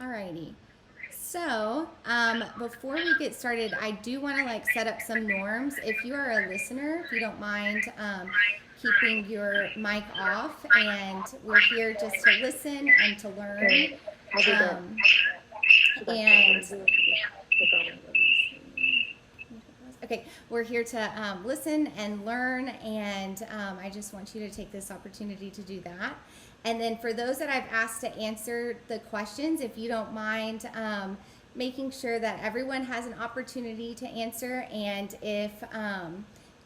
Alrighty. So, before we get started, I do want to set up some norms. If you are a listener, if you don't mind keeping your mic off, and we're here just to listen and to learn. Okay, I'll be back. Um, Be back. and Click on it. Okay, we're here to listen and learn, and I just want you to take this opportunity to do that. And then for those that I've asked to answer the questions, if you don't mind making sure that everyone has an opportunity to answer, and if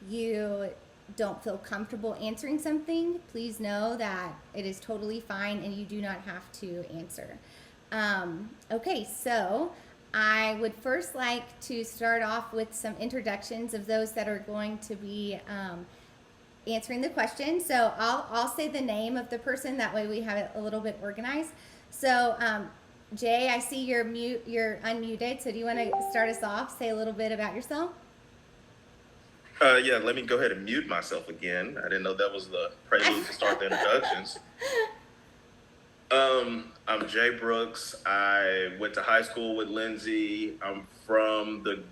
you don't feel comfortable answering something, please know that it is totally fine and you do not have to answer. Okay, so I would first like to start off with some introductions of those that are going to be answering the question. So I'll say the name of the person. That way we have it a little bit organized. So Jay, I see you're unmuted. So do you want to start us off? Say a little bit about yourself. Yeah, let me go ahead and mute myself again. I didn't know that was the prelude to start the introductions. I'm Jay Brooks. I went to high school with Lindsay. I'm from the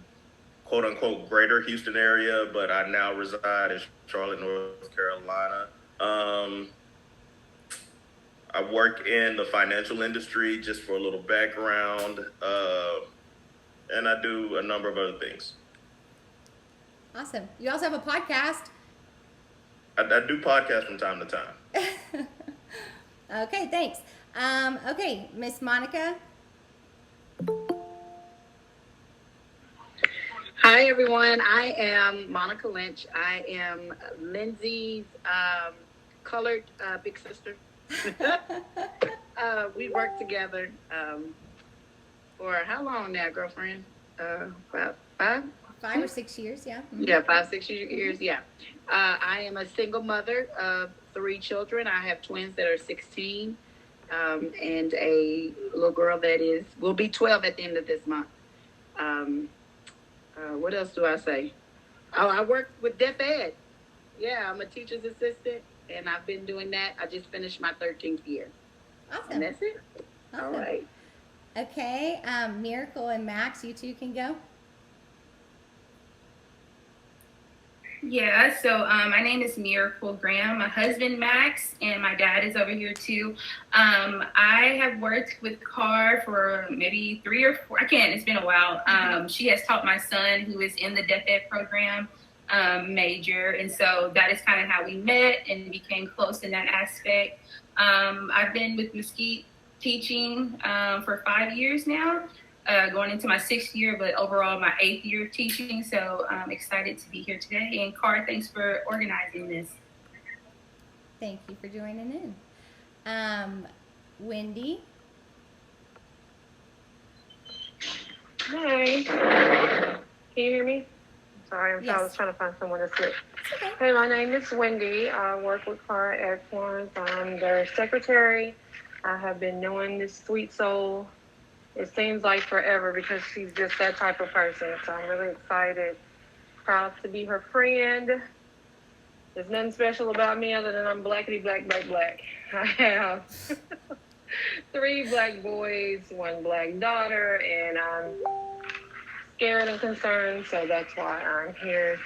quote unquote greater Houston area, but I now reside in Charlotte, North Carolina. Um, I work in the financial industry, just for a little background, and I do a number of other things. Awesome. You also have a podcast. I do podcasts from time to time. Okay, thanks. Okay, Miss Monica. Hi, everyone. I am Monica Lynch. I am Lindsay's colored big sister. We worked together for how long now, girlfriend? About five? 5 or 6 years, yeah. Mm-hmm. Yeah, 5, 6 years. Yeah. I am a single mother of 3 children. I have twins that are 16 and a little girl that will be 12 at the end of this month. What else do I say? Oh, I work with Deaf Ed. Yeah, I'm a teacher's assistant, and I've been doing that. I just finished my 13th year. Awesome. And that's it. Awesome. All right. Okay, Miracle and Max, you two can go. Yeah, so my name is Miracle Graham. My husband Max, and my dad is over here too. I have worked with Car for maybe 3 or 4. I can't. It's been a while. She has taught my son, who is in the Deaf Ed program, major, and so that is kind of how we met and became close in that aspect. I've been with Mesquite teaching for 5 years now. Going into my 6th year, but overall my 8th year of teaching. So I'm excited to be here today. And Car, thanks for organizing this. Thank you for joining in. Wendy. Hi. Can you hear me? Sorry, Yes. I was trying to find someone to sit. Okay. Hey, my name is Wendy. I work with Car Excellence. I'm their secretary. I have been knowing this sweet soul. It seems like forever because she's just that type of person. So I'm really excited. Proud to be her friend. There's nothing special about me other than I'm blackity black, black, black. I have 3 black boys, 1 black daughter, and I'm scared and concerned. So that's why I'm here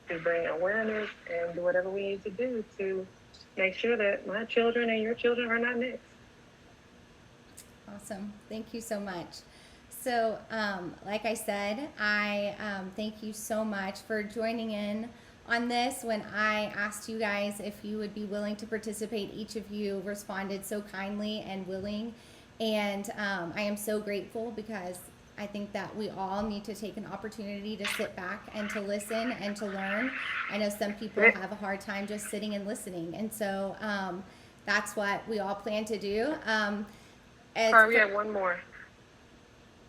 to bring awareness and do whatever we need to do to make sure that my children and your children are not next. Awesome. Thank you so much. So, like I said, I thank you so much for joining in on this. When I asked you guys if you would be willing to participate, each of you responded so kindly and willing. And I am so grateful because I think that we all need to take an opportunity to sit back and to listen and to learn. I know some people have a hard time just sitting and listening. And so that's what we all plan to do. We have one more.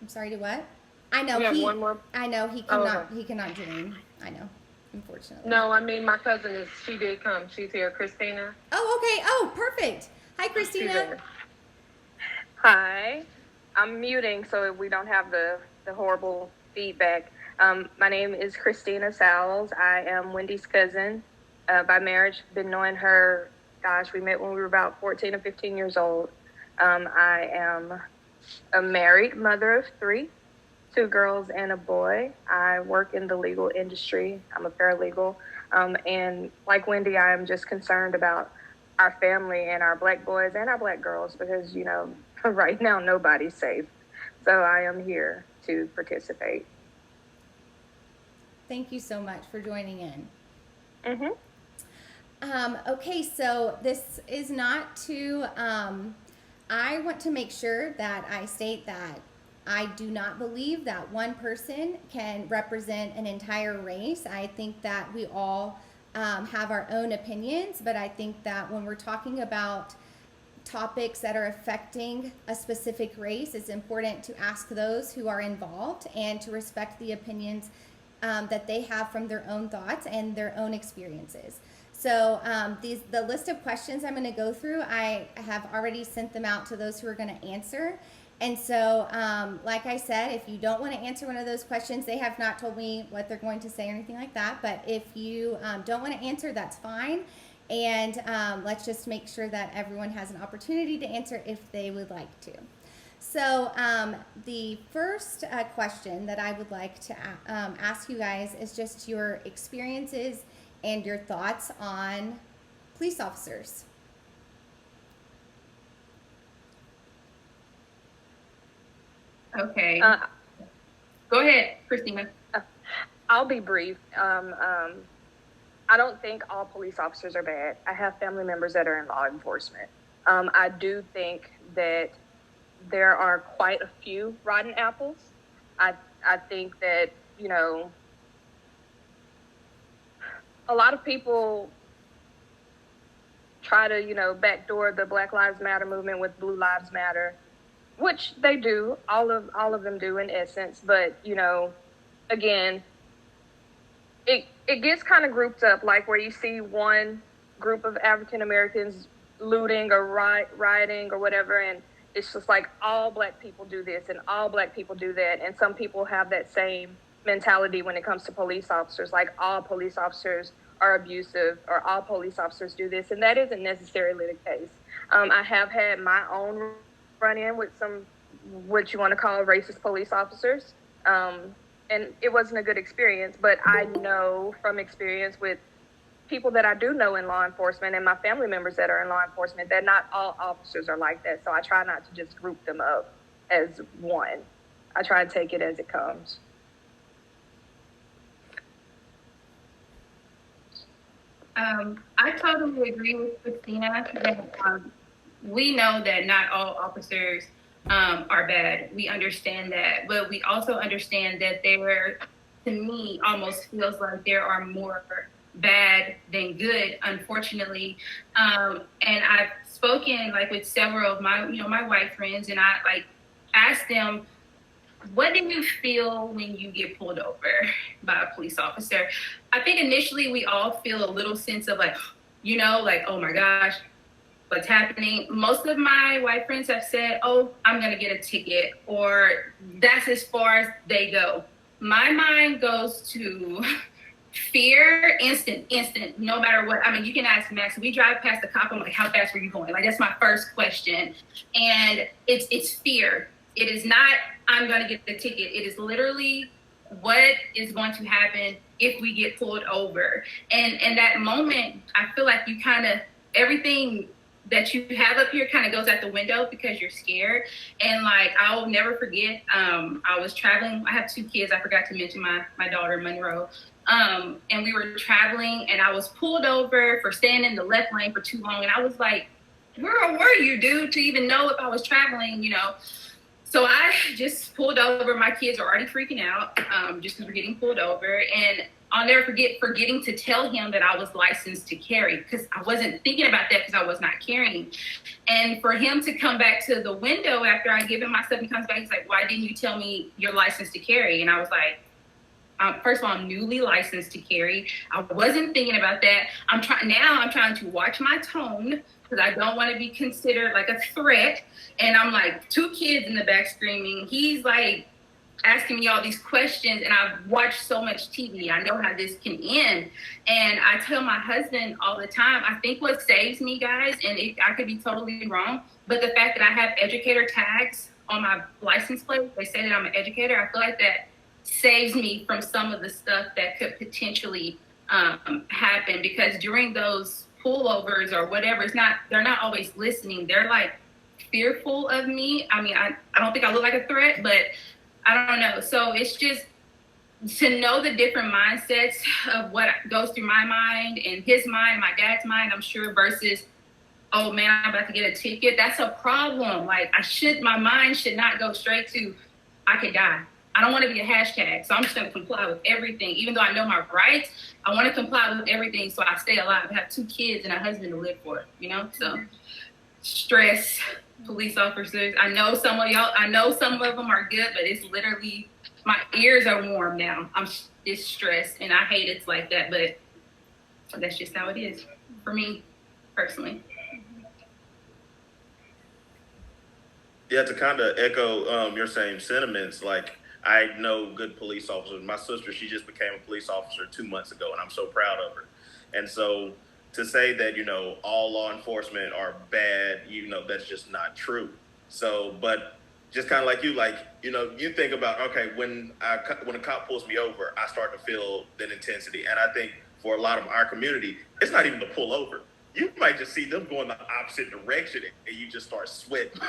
I'm sorry, to what? I know We have one more. I know he Oh, cannot. okay. He cannot join. I know, unfortunately. No, I mean my cousin she did come. She's here, Christina. Oh, okay. Oh, perfect. Hi, She's Christina. here. Hi, I'm muting so we don't have the horrible feedback. My name is Christina Sowles. I am Wendy's cousin by marriage. Been knowing her, gosh, we met when we were about 14 or 15 years old. I am a married mother of three, two girls and a boy. I work in the legal industry. I'm a paralegal. And like Wendy, I am just concerned about our family and our Black boys and our Black girls because, you know, right now nobody's safe. So I am here to participate. Thank you so much for joining in. Mm-hmm. Okay, so this is not to, I want to make sure that I state that I do not believe that one person can represent an entire race. I think that we all have our own opinions, but I think that when we're talking about topics that are affecting a specific race, it's important to ask those who are involved and to respect the opinions that they have from their own thoughts and their own experiences. So the list of questions I'm going to go through, I have already sent them out to those who are going to answer. And so, like I said, if you don't want to answer one of those questions, they have not told me what they're going to say or anything like that. But if you don't want to answer, that's fine. And let's just make sure that everyone has an opportunity to answer if they would like to. So the first question that I would like to ask you guys is just your experiences and your thoughts on police officers. Okay. Go ahead, Christina. I'll be brief. I don't think all police officers are bad. I have family members that are in law enforcement. I do think that there are quite a few rotten apples. I think that, you know, a lot of people try to, you know, backdoor the Black Lives Matter movement with Blue Lives Matter, which they do. All of them do in essence. But, you know, again, it gets kind of grouped up, like where you see one group of African Americans looting or rioting or whatever, and it's just like all Black people do this and all Black people do that. And some people have that same mentality when it comes to police officers, like all police officers are abusive or all police officers do this. And that isn't necessarily the case. I have had my own run-in with some, what you want to call racist police officers. And it wasn't a good experience, but I know from experience with people that I do know in law enforcement and my family members that are in law enforcement that not all officers are like that. So I try not to just group them up as one. I try to take it as it comes. I totally agree with Christina that we know that not all officers are bad. We understand that, but we also understand that there, to me, almost feels like there are more bad than good, unfortunately. And I've spoken like with several of my, you know, my white friends, and I like asked them, what do you feel when you get pulled over by a police officer? I think initially we all feel a little sense of like, you know, like, oh my gosh, what's happening? Most of my white friends have said, oh, I'm going to get a ticket, or that's as far as they go. My mind goes to fear, instant, no matter what. I mean, you can ask Max, we drive past the cop, I'm like, how fast were you going? Like, that's my first question. And it's fear. It is not, I'm going to get the ticket. It is literally what is going to happen if we get pulled over. And in that moment, I feel like you kind of, everything that you have up here kind of goes out the window because you're scared. And like, I'll never forget, I was traveling. I have two kids. I forgot to mention my daughter, Monroe. And we were traveling and I was pulled over for staying in the left lane for too long. And I was like, where were you, dude, to even know if I was traveling, you know? So I just pulled over. My kids are already freaking out just because we're getting pulled over. And I'll never forget forgetting to tell him that I was licensed to carry because I wasn't thinking about that because I was not carrying. And for him to come back to the window after I give him my stuff, he comes back, he's like, why didn't you tell me you're licensed to carry? And I was like, first of all, I'm newly licensed to carry. I wasn't thinking about that. I'm trying to watch my tone because I don't want to be considered like a threat. And I'm like, two kids in the back screaming. He's like asking me all these questions, and I've watched so much TV. I know how this can end. And I tell my husband all the time, I think what saves me, guys, and I could be totally wrong, but the fact that I have educator tags on my license plate, they say that I'm an educator. I feel like that saves me from some of the stuff that could potentially happen, because during those pullovers or whatever, they're not always listening. They're like fearful of me. I mean, I don't think I look like a threat, but I don't know. So it's just to know the different mindsets of what goes through my mind and his mind, my dad's mind, I'm sure, versus, oh man, I'm about to get a ticket. That's a problem. Like my mind should not go straight to, I could die. I don't want to be a hashtag. So I'm just going to comply with everything. Even though I know my rights, I want to comply with everything so I stay alive. I have 2 kids and a husband to live for, you know? So stress, police officers. I know some of them are good, but it's literally, my ears are warm now. It's stressed, and I hate it's like that, but that's just how it is for me personally. Yeah, to kind of echo your same sentiments, like I know good police officers. My sister, she just became a police officer 2 months ago, and I'm so proud of her. And so to say that, all law enforcement are bad, that's just not true. So, but just kind of like you think about, okay, when a cop pulls me over, I start to feel that intensity. And I think for a lot of our community, it's not even the pull over. You might just see them going the opposite direction, and you just start sweating.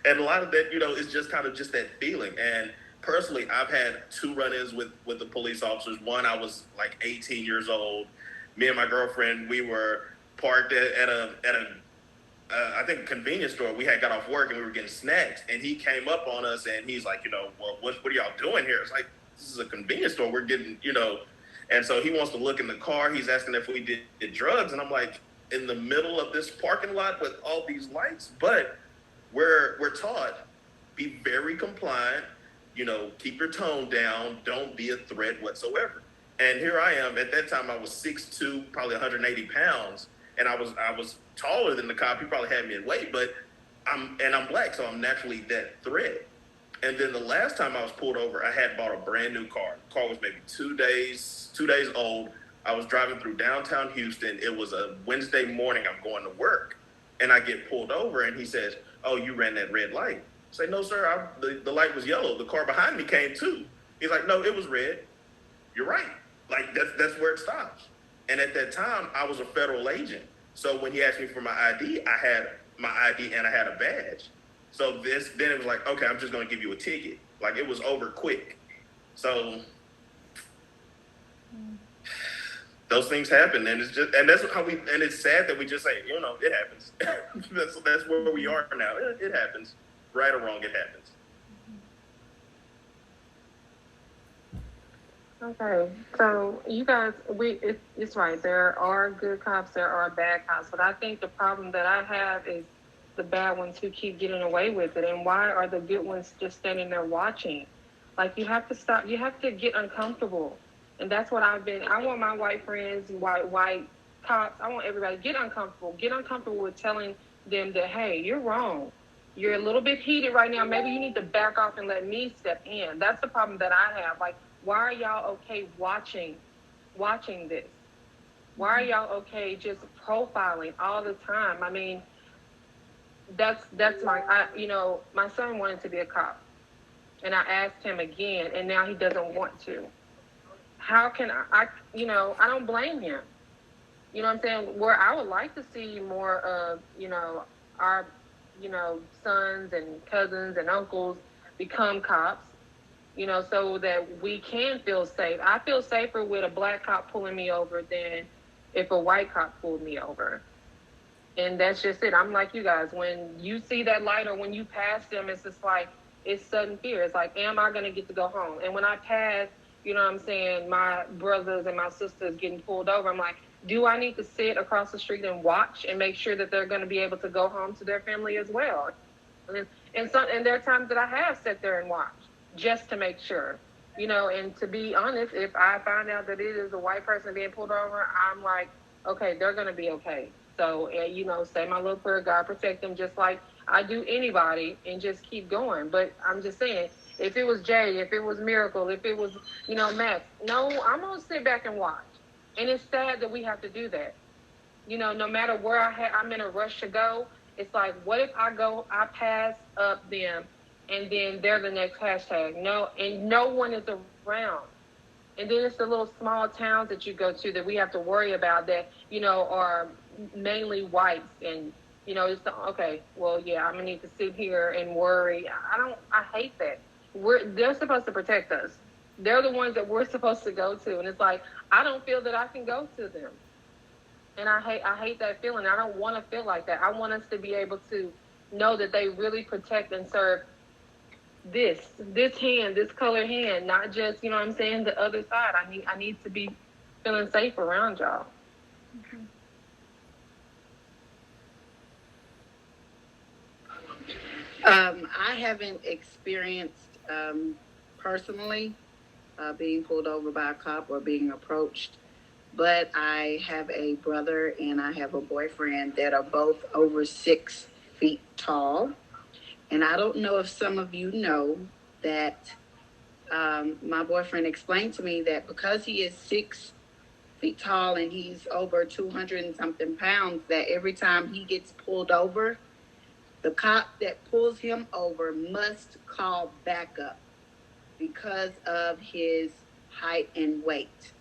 And a lot of that, is just kind of just that feeling. And personally, I've had 2 run-ins with the police officers. One, I was like 18 years old. Me and my girlfriend, we were parked at a I think a convenience store. We had got off work and we were getting snacks, and he came up on us and he's like, well, what are y'all doing here? It's like, this is a convenience store. We're getting, and so he wants to look in the car. He's asking if we did drugs, and I'm like, in the middle of this parking lot with all these lights, but we're taught, be very compliant, keep your tone down, don't be a threat whatsoever. And here I am. At that time, I was 6'2", probably 180 pounds, and I was taller than the cop. He probably had me in weight, but I'm black, so I'm naturally that threat. And then the last time I was pulled over, I had bought a brand new car. The car was maybe 2 days old. I was driving through downtown Houston. It was a Wednesday morning. I'm going to work, and I get pulled over, and he says, "Oh, you ran that red light." I say, "No, sir. The light was yellow. The car behind me came too." He's like, "No, it was red." You're right. Like that's where it stops. And at that time, I was a federal agent. So when he asked me for my ID, I had my ID and I had a badge. So then it was like, okay, I'm just going to give you a ticket. Like, it was over quick. So those things happen, and that's how and it's sad that we just say, it happens. that's where we are now. It happens, right or wrong, it happens. Okay, so you guys, it's right. There are good cops, there are bad cops, but I think the problem that I have is the bad ones who keep getting away with it. And why are the good ones just standing there watching? Like, you have to stop. You have to get uncomfortable, and that's what I want my white friends, white cops. I want everybody to get uncomfortable. Get uncomfortable with telling them that, hey, you're wrong. You're a little bit heated right now. Maybe you need to back off and let me step in. That's the problem that I have. Like, why are y'all okay watching this? Why are y'all okay just profiling all the time? I mean, that's my son wanted to be a cop, and I asked him again, and now he doesn't want to. How can I don't blame him. You know what I'm saying? Where I would like to see more of, our, sons and cousins and uncles become cops, so that we can feel safe. I feel safer with a black cop pulling me over than if a white cop pulled me over. And that's just it. I'm like you guys. When you see that light or when you pass them, it's just like, it's sudden fear. It's like, am I going to get to go home? And when I pass, my brothers and my sisters getting pulled over, I'm like, do I need to sit across the street and watch and make sure that they're going to be able to go home to their family as well? And there are times that I have sat there and watched, just to make sure, and to be honest, if I find out that it is a white person being pulled over, I'm like, okay, they're going to be okay. So, say my little prayer, God protect them, just like I do anybody, and just keep going. But I'm just saying, if it was Jay, if it was Miracle, if it was, Max, no, I'm going to sit back and watch. And it's sad that we have to do that. No matter where I'm in a rush to go, It's like, what if I pass up them, and then they're the next hashtag? No, and no one is around. And then it's the little small towns that you go to that we have to worry about that, are mainly whites. And, it's okay, well, yeah, I'm going to need to sit here and worry. I hate that. They're supposed to protect us. They're the ones that we're supposed to go to. And it's like, I don't feel that I can go to them. And I hate that feeling. I don't want to feel like that. I want us to be able to know that they really protect and serve this color hand, not just, the other side. I need to be feeling safe around y'all. I haven't experienced personally being pulled over by a cop or being approached, but I have a brother and I have a boyfriend that are both over 6 feet tall. And I don't know if some of you know that my boyfriend explained to me that because he is 6 feet tall and he's over 200 and something pounds, that every time he gets pulled over, the cop that pulls him over must call backup because of his height and weight.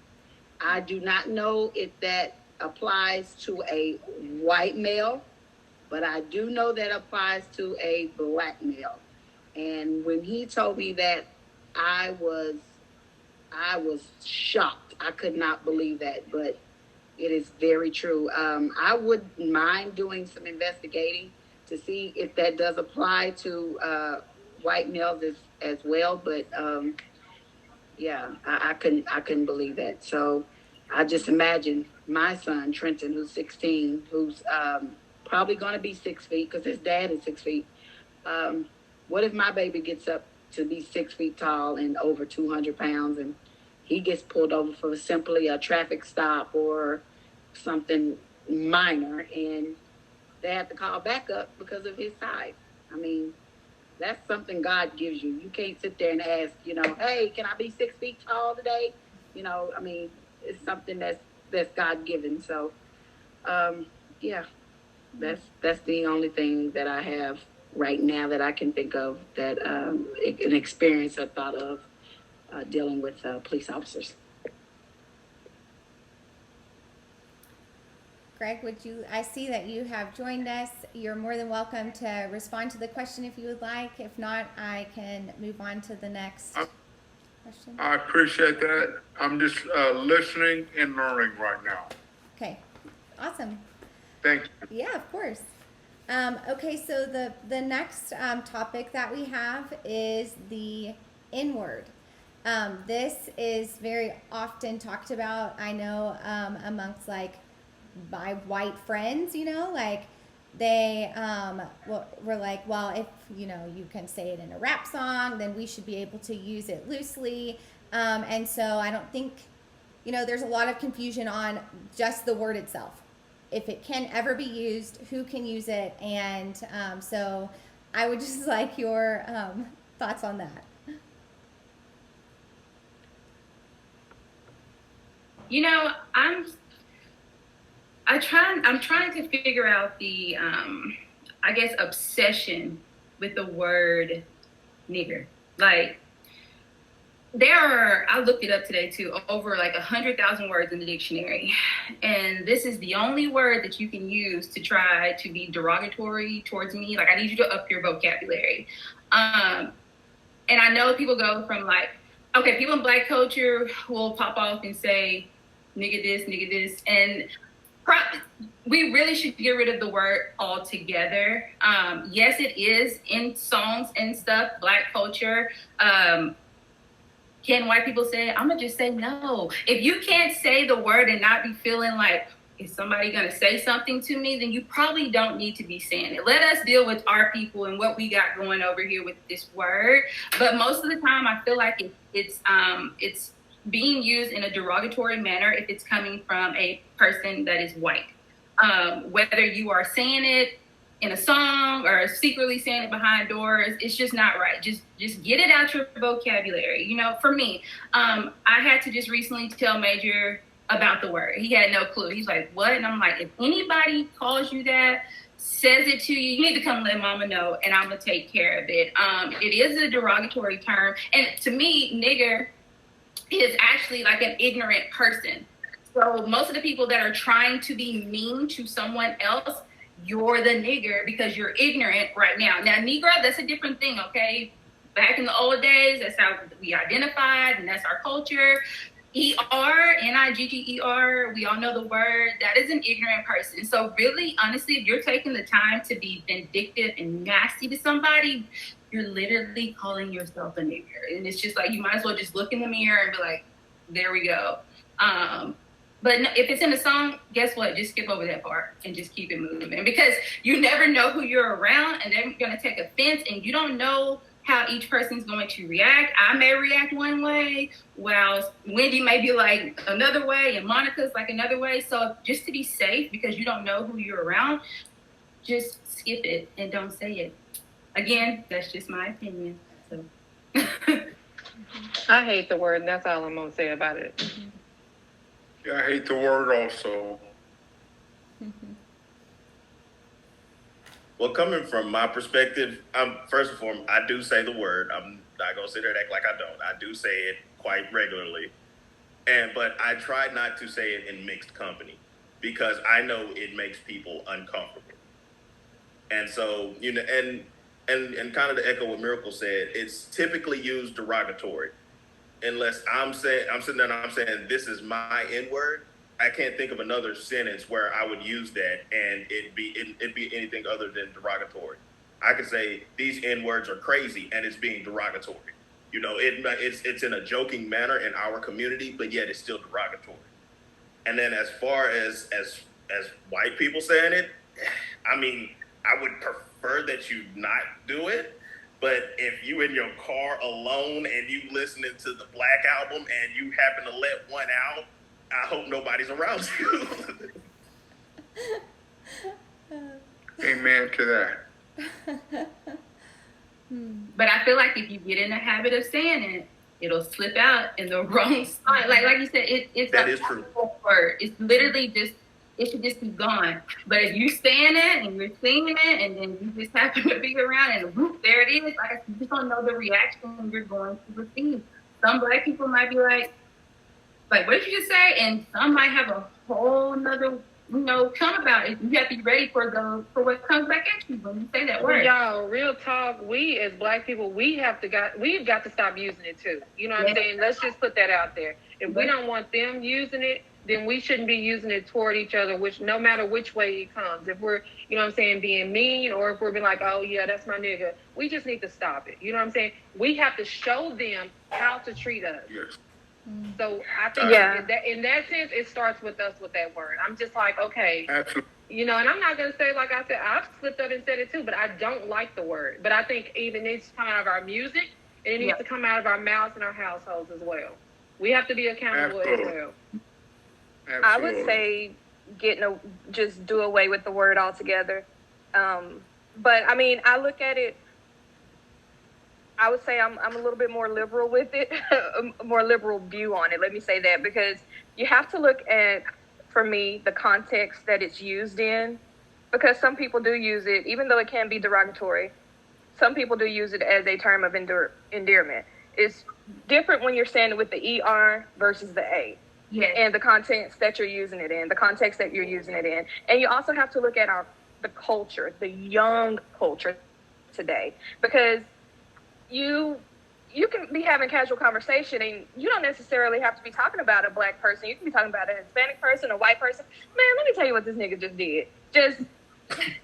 I do not know if that applies to a white male, but I do know that applies to a black male. And when he told me that, I was shocked. I could not believe that, but it is very true. I wouldn't mind doing some investigating to see if that does apply to white males as well. But yeah, I couldn't believe that. So I just imagine my son Trenton, who's 16, who's probably going to be 6 feet because his dad is 6 feet. What if my baby gets up to be 6 feet tall and over 200 pounds and he gets pulled over for simply a traffic stop or something minor and they have to call backup because of his size? I mean, that's something God gives you. You can't sit there and ask, hey, can I be 6 feet tall today? I mean, it's something that's God given. So, yeah, that's the only thing that I have right now that I can think of that an experience I thought of dealing with police officers. Greg, I see that you have joined us. You're more than welcome to respond to the question if you would like. If not, I can move on to the next question. I appreciate that. I'm just listening and learning right now. Okay, awesome. Thank you. Yeah, of course. Okay, so the next topic that we have is the N-word. This is very often talked about, I know, amongst my white friends, like they were like, well, if you can say it in a rap song, then we should be able to use it loosely. And so I don't think, there's a lot of confusion on just the word itself. If it can ever be used, who can use it? And so I would just like your thoughts on that. I'm trying to figure out the I guess obsession with the word nigger. Like I looked it up today too, over 100,000 words in the dictionary. And this is the only word that you can use to try to be derogatory towards me. I need you to up your vocabulary. And I know people go from okay, people in black culture will pop off and say, nigga this. And we really should get rid of the word altogether. Yes, it is in songs and stuff, black culture. Can white people say it? I'm going to just say no. If you can't say the word and not be feeling like, is somebody going to say something to me, then you probably don't need to be saying it. Let us deal with our people and what we got going over here with this word. But most of the time, I feel like it's being used in a derogatory manner if it's coming from a person that is white. Whether you are saying it in a song or secretly saying it behind doors, it's just not right. Just get it out your vocabulary. For me, I had to just recently tell Major about the word. He had no clue. He's like, what? And I'm like, if anybody calls you that, says it to you, you need to come let mama know, and I'm gonna take care of it. It is a derogatory term, and to me, nigger is actually like an ignorant person. So most of the people that are trying to be mean to someone else, you're the nigger because you're ignorant right now. Now, Negro, that's a different thing, okay? Back in the old days, that's how we identified, and that's our culture. ER, N-I-G-G-E-R, we all know the word. That is an ignorant person. So really, honestly, if you're taking the time to be vindictive and nasty to somebody, you're literally calling yourself a nigger. And it's just like, you might as well just look in the mirror and be like, there we go. But no, if it's in a song, guess what? Just skip over that part and just keep it moving, because you never know who you're around, and they're going to take offense, and you don't know how each person's going to react. I may react one way, while Wendy may be like another way, and Monica's like another way. So just to be safe, because you don't know who you're around, just skip it and don't say it. Again, that's just my opinion. So I hate the word, and that's all I'm gonna say about it. Yeah, I hate the word also. Well, coming from my perspective, first and foremost, I do say the word. I'm not gonna sit there and act like I don't. I do say it quite regularly, but I try not to say it in mixed company because I know it makes people uncomfortable. And so, you know, and kind of to echo what Miracle said, it's typically used derogatory. Unless I'm sitting there and I'm saying this is my N word, I can't think of another sentence where I would use that and it'd be anything other than derogatory. I could say these N words are crazy and it's being derogatory. You know, it's in a joking manner in our community, but yet it's still derogatory. And then as far as white people saying it, I mean, I would prefer that you not do it. But if you in your car alone and you listening to the Black Album and you happen to let one out, I hope nobody's around you. Amen to that. but I feel like if you get in the habit of saying it, it'll slip out in the wrong spot. Like you said, it's That a is true. word. It's literally just, it should just be gone. But if you saying it and you're singing it and then you just happen to be around and whoop, there it is, like you just don't know the reaction you're going to receive. Some Black people might be like, what did you just say? And some might have a whole nother, come about it. You have to be ready for what comes back at you when you say that word. Y'all, real talk, we as Black people, we've got to stop using it too. You know what I'm saying? Let's just put that out there. If we don't want them using it, then we shouldn't be using it toward each other, which no matter which way it comes. If we're, you know what I'm saying, being mean, or if we're being like, oh yeah, that's my nigga, we just need to stop it. You know what I'm saying? We have to show them how to treat us. Yes. So I think in that sense, it starts with us with that word. I'm just like, okay, Absolutely. you know, and I'm not going to say, like I said, I've slipped up and said it too, but I don't like the word. But I think even it needs to come out of our music, and it needs to come out of our mouths and our households as well. We have to be accountable as well. Absolutely. I would say just do away with the word altogether. But I mean, I look at it, I would say I'm a little bit more liberal with it, a more liberal view on it. Let me say that, because you have to look at, for me, the context that it's used in, because some people do use it, even though it can be derogatory, some people do use it as a term of endearment. It's different when you're saying it with the ER versus the A. Yes. And the context that you're using it in, the context that you're using it in. And you also have to look at the culture, the young culture today, because you can be having casual conversation and you don't necessarily have to be talking about a Black person. You can be talking about a Hispanic person, a white person. Man, let me tell you what this nigga just did. Just,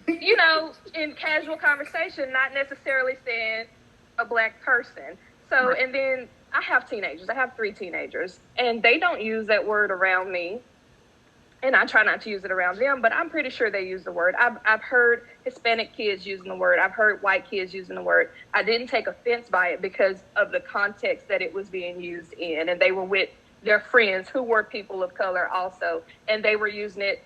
in casual conversation, not necessarily saying a Black person. So, and then I have teenagers. I have 3 teenagers, and they don't use that word around me. And I try not to use it around them, but I'm pretty sure they use the word. I've heard Hispanic kids using the word. I've heard white kids using the word. I didn't take offense by it because of the context that it was being used in. And they were with their friends who were people of color also. And they were using it.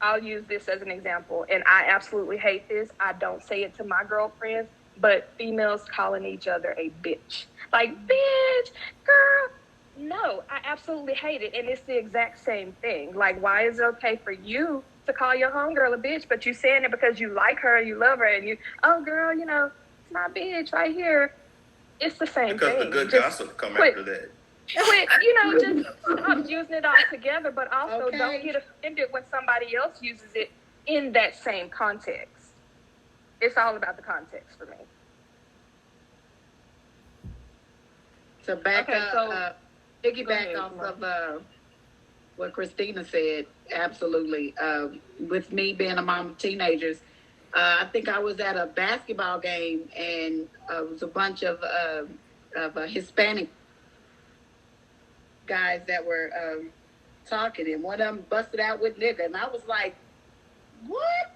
I'll use this as an example. And I absolutely hate this. I don't say it to my girlfriends, but females calling each other a bitch. Like, bitch, girl. No, I absolutely hate it. And it's the exact same thing. Like, why is it okay for you to call your homegirl a bitch, but you saying it because you like her, you love her, and you, oh girl, you know, it's my bitch right here. It's the same Because thing. the good Just gossip come quit. after that. Quit, you know, just stop using it all together, but also Okay. don't get offended when somebody else uses it in that same context. It's all about the context for me. To back Okay, up, so- Go piggyback ahead, off Mark. of what Christina said, absolutely. With me being a mom of teenagers, I think I was at a basketball game and it was a bunch of Hispanic guys that were talking, and one of them busted out with nigga, and I was like, what?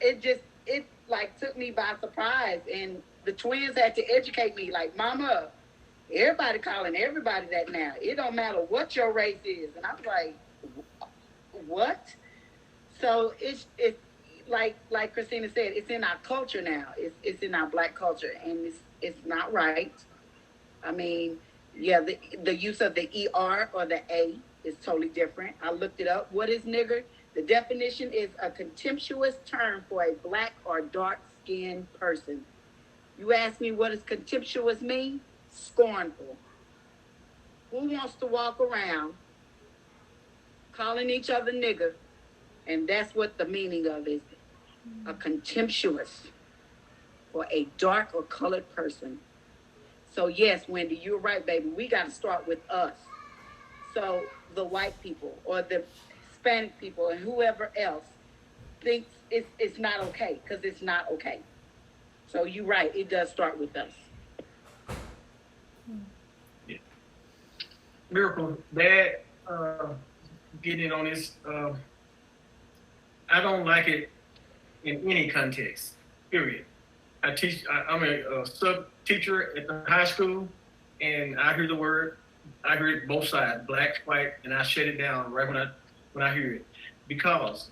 It like took me by surprise, and the twins had to educate me, like, mama, everybody calling everybody that now. It don't matter what your race is. And I was like, what? So it's like Christina said, it's in our culture now. It's in our Black culture, and it's not right. I mean, yeah, the use of the ER or the A is totally different. I looked it up. What is nigger? The definition is a contemptuous term for a black or dark-skinned person. You ask me, what does contemptuous mean? Scornful. Who wants to walk around calling each other nigger? And that's what the meaning of is. A contemptuous for a dark or colored person. So yes, Wendy, you're right, baby. We got to start with us. So the white people or the Hispanic people and whoever else thinks it's not okay, because it's not okay. So you're right. It does start with us. Miracle, Dad, getting on this, I don't like it in any context, period. I'm a sub teacher at the high school, and I hear the word, I hear it both sides, black, white, and I shut it down right when I hear it. Because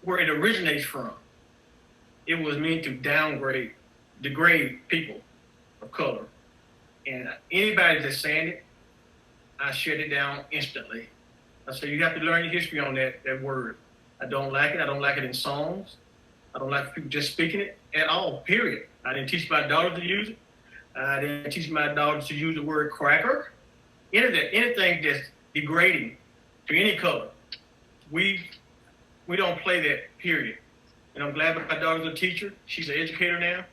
where it originates from, it was meant to degrade people of color. And anybody that's saying it, I shut it down instantly. I say, you have to learn the history on that word. I don't like it. I don't like it in songs. I don't like people just speaking it at all, period. I didn't teach my daughter to use it. I didn't teach my daughter to use the word cracker. Anything that's degrading to any color. We don't play that, period. And I'm glad my daughter's a teacher. She's an educator now.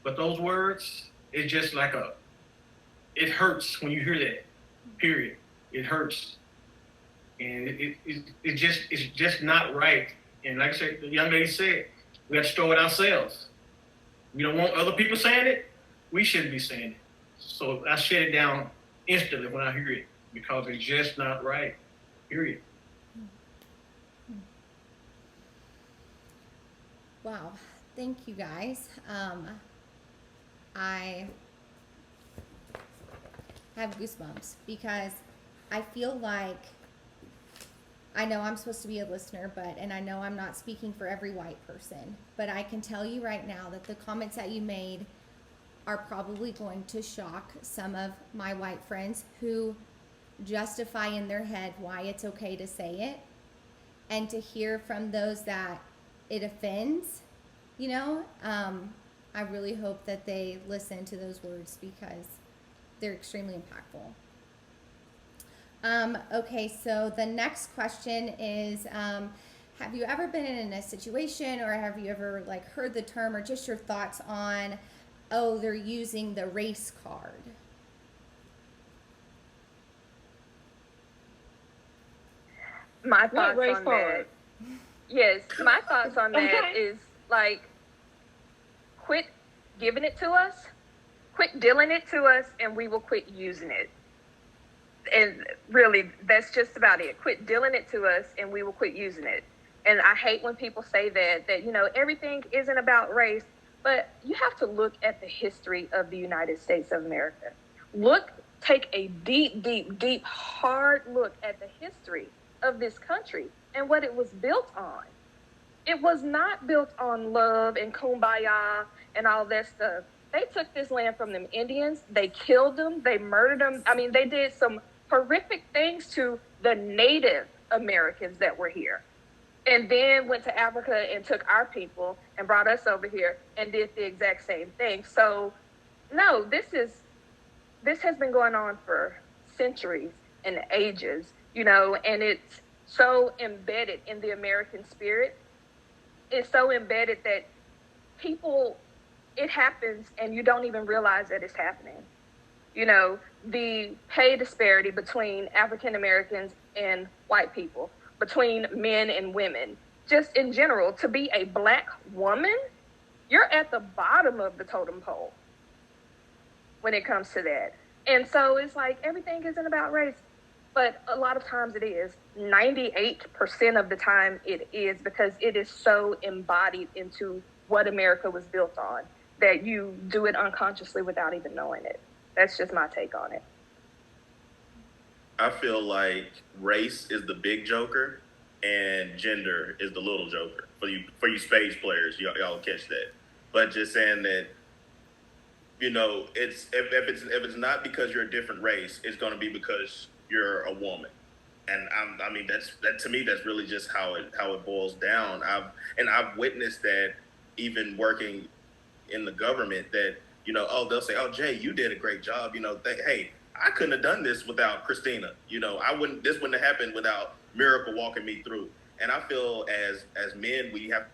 But those words, it's just like it hurts when you hear that, period. It hurts. And it's just not right. And like I said, the young lady said, we have to start with ourselves. We don't want other people saying it. We shouldn't be saying it. So I shut it down instantly when I hear it, because it's just not right, period. Wow, thank you guys. I have goosebumps because I feel like, I know I'm supposed to be a listener, and I know I'm not speaking for every white person, but I can tell you right now that the comments that you made are probably going to shock some of my white friends who justify in their head why it's okay to say it, and to hear from those that it offends, you know, I really hope that they listen to those words because they're extremely impactful. Okay, so the next question is, have you ever been in a situation, or have you ever like heard the term, or just your thoughts on, oh, they're using the race card? My thoughts race on card? that. Yes, my thoughts on that is like, quit giving it to us, quit dealing it to us, and we will quit using it. And really, that's just about it. Quit dealing it to us, and we will quit using it. And I hate when people say that, you know, everything isn't about race, but you have to look at the history of the United States of America. Take a deep, hard look at the history of this country and what it was built on. It was not built on love and kumbaya and all that stuff. They took this land from them Indians. They killed them. They murdered them. I mean, they did some horrific things to the Native Americans that were here. and then went to Africa and took our people and brought us over here and did the exact same thing. So no, this has been going on for centuries and ages, you know, and it's so embedded in the American spirit. It's so embedded that people, it happens and you don't even realize that it's happening. You know, the pay disparity between African Americans and white people, between men and women, just in general, to be a Black woman, you're at the bottom of the totem pole when it comes to that. And so it's like everything isn't about race, but a lot of times it is. 98% of the time it is, because it is so embodied into what America was built on that you do it unconsciously without even knowing it. That's just my take on it. I feel like race is the big joker and gender is the little joker for you spades players. Y'all catch that. But just saying that, you know, it's if it's not because you're a different race, it's going to be because you're a woman. And I mean that to me, that's really just how it boils down. I've witnessed that even working in the government, that, you know, they'll say, "Oh, Jay, you did a great job." You know, hey, I couldn't have done this without Christina. You know, this wouldn't have happened without Miracle walking me through. And I feel as men, we have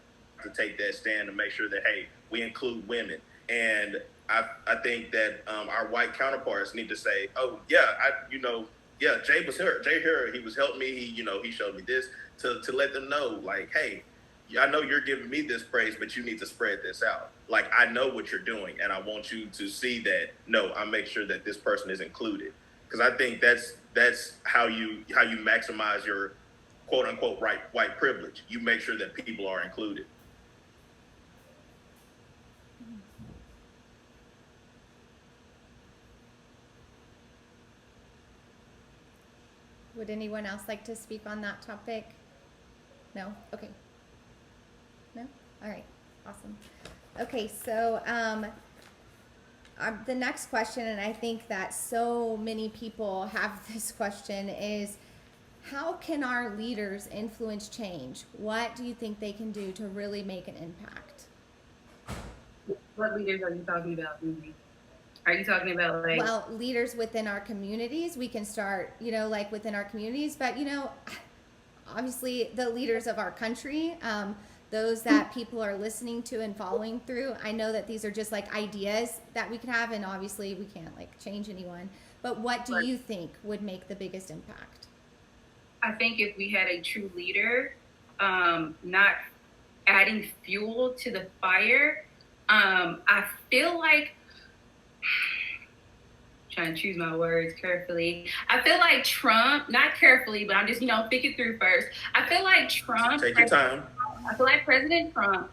to take that stand to make sure that, hey, we include women. And I think that our white counterparts need to say, "Oh yeah, Jay was here. Jay here. He was helping me. He showed me this," to let them know, like, hey, I know you're giving me this praise, but you need to spread this out. Like, I know what you're doing, and I want you to see that. No, I make sure that this person is included, because I think that's how you maximize your quote unquote white privilege. You make sure that people are included. Would anyone else like to speak on that topic? No? Okay. No? All right. Awesome. Okay, so the next question, and I think that so many people have this question, is how can our leaders influence change? What do you think they can do to really make an impact? What leaders are you talking about, Lindsay? Are you talking about like? Well, leaders within our communities. We can start, like within our communities, but obviously the leaders of our country, those that people are listening to and following through. I know that these are just like ideas that we can have, and obviously we can't like change anyone, but what do you think would make the biggest impact? I think if we had a true leader, not adding fuel to the fire, I feel like, trying to choose my words carefully. I feel like Trump, not carefully, but I'm just, think it through first. I feel like Trump. Take your time. I feel like President Trump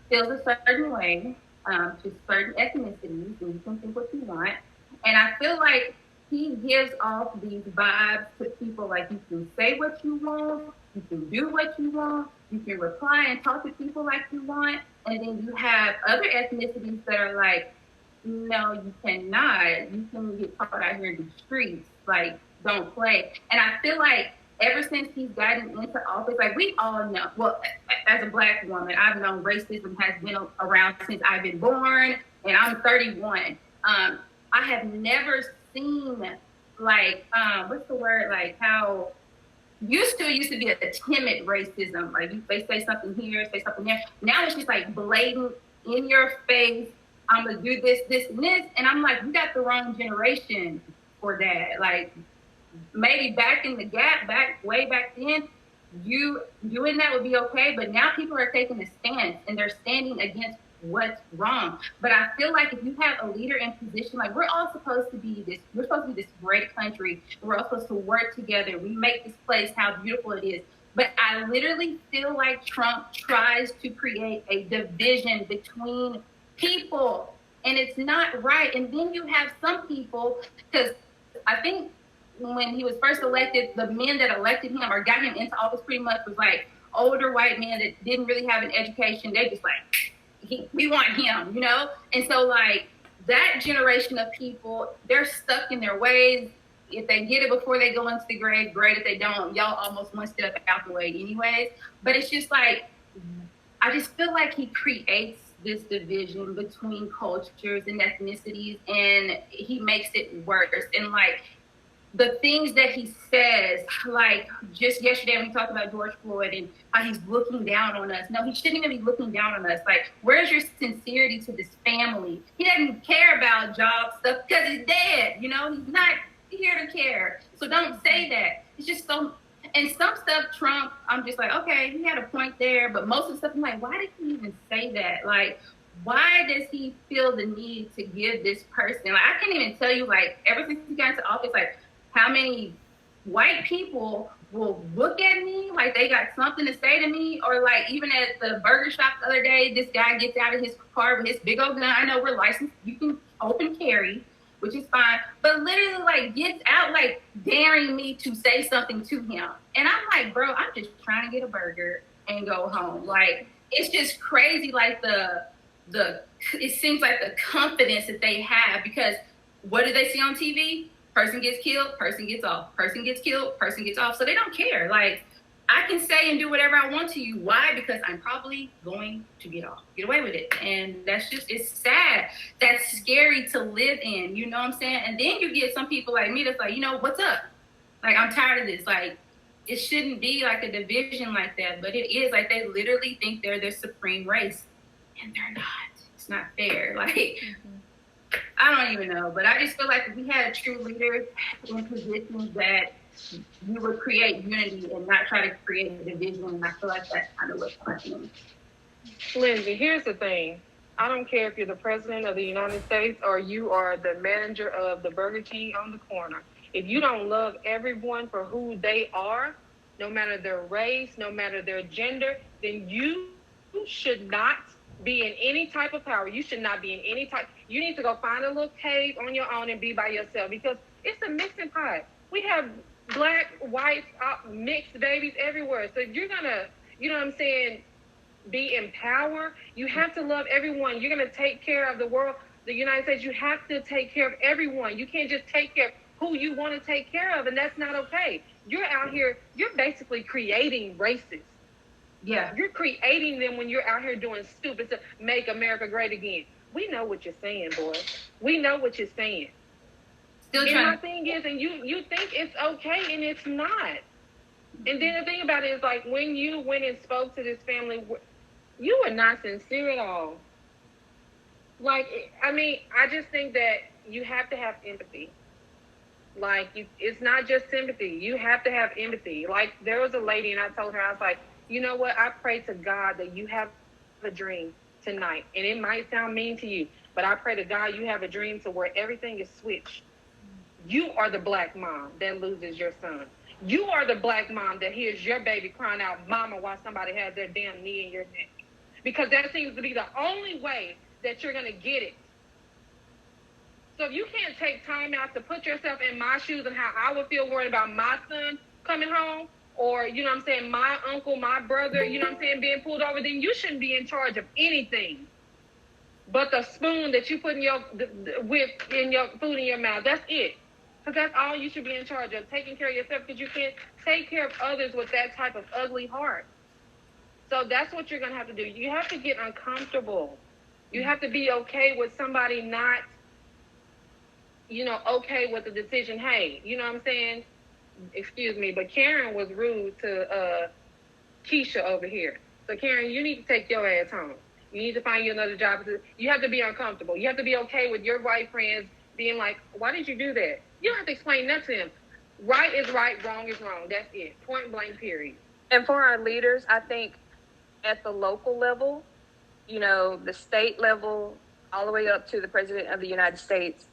feels a certain way to certain ethnicities, and you can think what you want. And I feel like he gives off these vibes to people like, you can say what you want, you can do what you want, you can reply and talk to people like you want. And then you have other ethnicities that are like, no, you cannot. You can get caught out here in the streets. Like, don't play. And I feel like ever since he's gotten into office, like we all know, well, as a Black woman, I've known racism has been around since I've been born, and I'm 31. I have never seen like, what's the word? Like how used to be a timid racism. Like they say something here, say something there. Now it's just like blatant, in your face. I'm gonna do this, this, and this, and I'm like, you got the wrong generation for that. Like maybe back in the gap, way back then, you doing that would be okay. But now people are taking a stance and they're standing against what's wrong. But I feel like if you have a leader in position, like we're supposed to be this great country. We're all supposed to work together. We make this place how beautiful it is. But I literally feel like Trump tries to create a division between people, and it's not right. And then you have some people, because I think when he was first elected, the men that elected him or got him into office pretty much was like older white men that didn't really have an education. They just like, we want him, And so like that generation of people, they're stuck in their ways, if they get it before they go into the grave, great. If they don't, y'all almost one step out the way anyways. But it's just like, I just feel like he creates this division between cultures and ethnicities, and he makes it worse. And like the things that he says, like just yesterday we talked about George Floyd and how he's looking down on us. No, he shouldn't even be looking down on us. Like, where's your sincerity to this family? He doesn't care about job stuff because he's dead. You know, he's not here to care. So don't say that. It's just so. And some stuff, Trump, I'm just like, okay, he had a point there. But most of the stuff, I'm like, why did he even say that? Like, why does he feel the need to give this person? Like, I can't even tell you, like, ever since he got into office, like, how many white people will look at me like they got something to say to me, or like even at the burger shop the other day, this guy gets out of his car with his big old gun. I know we're licensed, you can open carry, which is fine, but literally like gets out like daring me to say something to him. And I'm like, bro, I'm just trying to get a burger and go home. Like, it's just crazy, like the it seems like the confidence that they have, because what do they see on TV? Person gets killed, person gets off. Person gets killed, person gets off. So they don't care. Like, I can say and do whatever I want to you. Why? Because I'm probably going to get away with it. And that's just, it's sad. That's scary to live in. You know what I'm saying? And then you get some people like me that's like, you know, what's up? Like, I'm tired of this. Like, it shouldn't be like a division like that. But it is. Like, they literally think they're the supreme race. And they're not. It's not fair. Like, I don't even know, but I just feel like if we had a true leader in positions that we would create unity and not try to create a division, and I feel like that's kind of what's happening. Lindsay, here's the thing. I don't care if you're the president of the United States or you are the manager of the Burger King on the corner. If you don't love everyone for who they are, no matter their race, no matter their gender, then you should not be in any type of power. You should not be in any type. You need to go find a little cave on your own and be by yourself, because it's a mixing pot. We have black, white, mixed babies everywhere. So if you're gonna, you know what I'm saying, be in power, you have to love everyone. You're gonna take care of the world, the United States. You have to take care of everyone. You can't just take care of who you want to take care of, and that's not okay. You're out here, you're basically creating races. Yeah. You're creating them when you're out here doing stupid stuff. Make America great again. We know what you're saying, boy. We know what you're saying. Still and trying. my thing is, and you think it's okay, and it's not. And then the thing about it is, like, when you went and spoke to this family, you were not sincere at all. Like, I mean, I just think that you have to have empathy. Like, it's not just sympathy. You have to have empathy. Like, there was a lady, and I told her, I was like, you know what? I pray to God that you have a dream tonight. And it might sound mean to you, but I pray to God you have a dream to where everything is switched. You are the black mom that loses your son. You are the black mom that hears your baby crying out, mama, while somebody has their damn knee in your neck. Because that seems to be the only way that you're going to get it. So if you can't take time out to put yourself in my shoes and how I would feel worried about my son coming home, or, you know what I'm saying, my uncle, my brother, you know what I'm saying, being pulled over, then you shouldn't be in charge of anything but the spoon that you put in your food in your mouth. That's it. Because that's all you should be in charge of, taking care of yourself, because you can't take care of others with that type of ugly heart. So that's what you're going to have to do. You have to get uncomfortable. You have to be okay with somebody not, you know, okay with the decision. Hey, you know what I'm saying? Excuse me, but Karen was rude to Keisha over here. So Karen, you need to take your ass home. You need to find you another job. You have to be uncomfortable. You have to be okay with your white friends being like, why did you do that? You don't have to explain that to them. Right is right, wrong is wrong. That's it. Point blank, period. And for our leaders, I think at the local level, you know, the state level, all the way up to the President of the United States,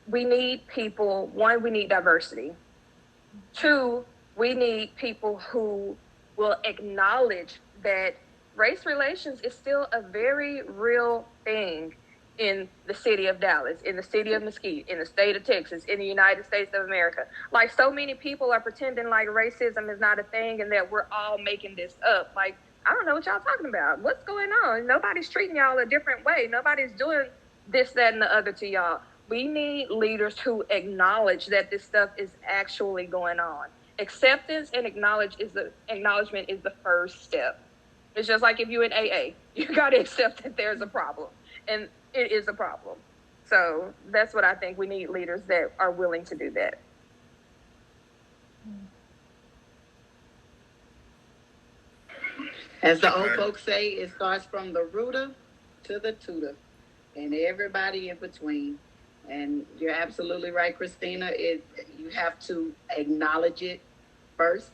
we need people. One, we need diversity. Two, we need people who will acknowledge that race relations is still a very real thing in the city of Dallas, in the city of Mesquite, in the state of Texas, in the United States of America. Like, so many people are pretending like racism is not a thing and that we're all making this up. Like, I don't know what y'all talking about. What's going on? Nobody's treating y'all a different way. Nobody's doing this, that, and the other to y'all. We need leaders who acknowledge that this stuff is actually going on. Acceptance and acknowledgement is the first step. It's just like if you're in AA, you got to accept that there's a problem, and it is a problem. So that's what I think. We need leaders that are willing to do that. As the old folks say, it starts from the rooter to the tutor and everybody in between. And you're absolutely right, Christina. You have to acknowledge it first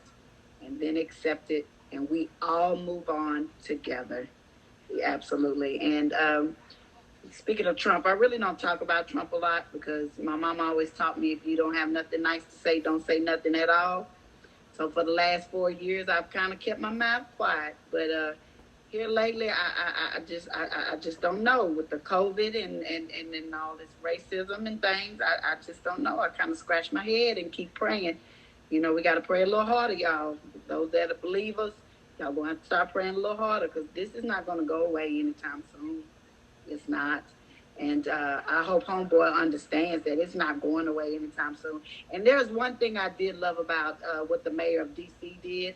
and then accept it. And we all move on together. Absolutely. And speaking of Trump, I really don't talk about Trump a lot because my mom always taught me if you don't have nothing nice to say, don't say nothing at all. So for the last 4 years, I've kind of kept my mouth quiet. But here lately, I just don't know with the COVID and all this racism and things. I just don't know. I kind of scratch my head and keep praying. You know, we got to pray a little harder, y'all. Those that are believers, y'all going to have to start praying a little harder because this is not going to go away anytime soon. It's not. And I hope Homeboy understands that it's not going away anytime soon. And there's one thing I did love about what the mayor of D.C. did.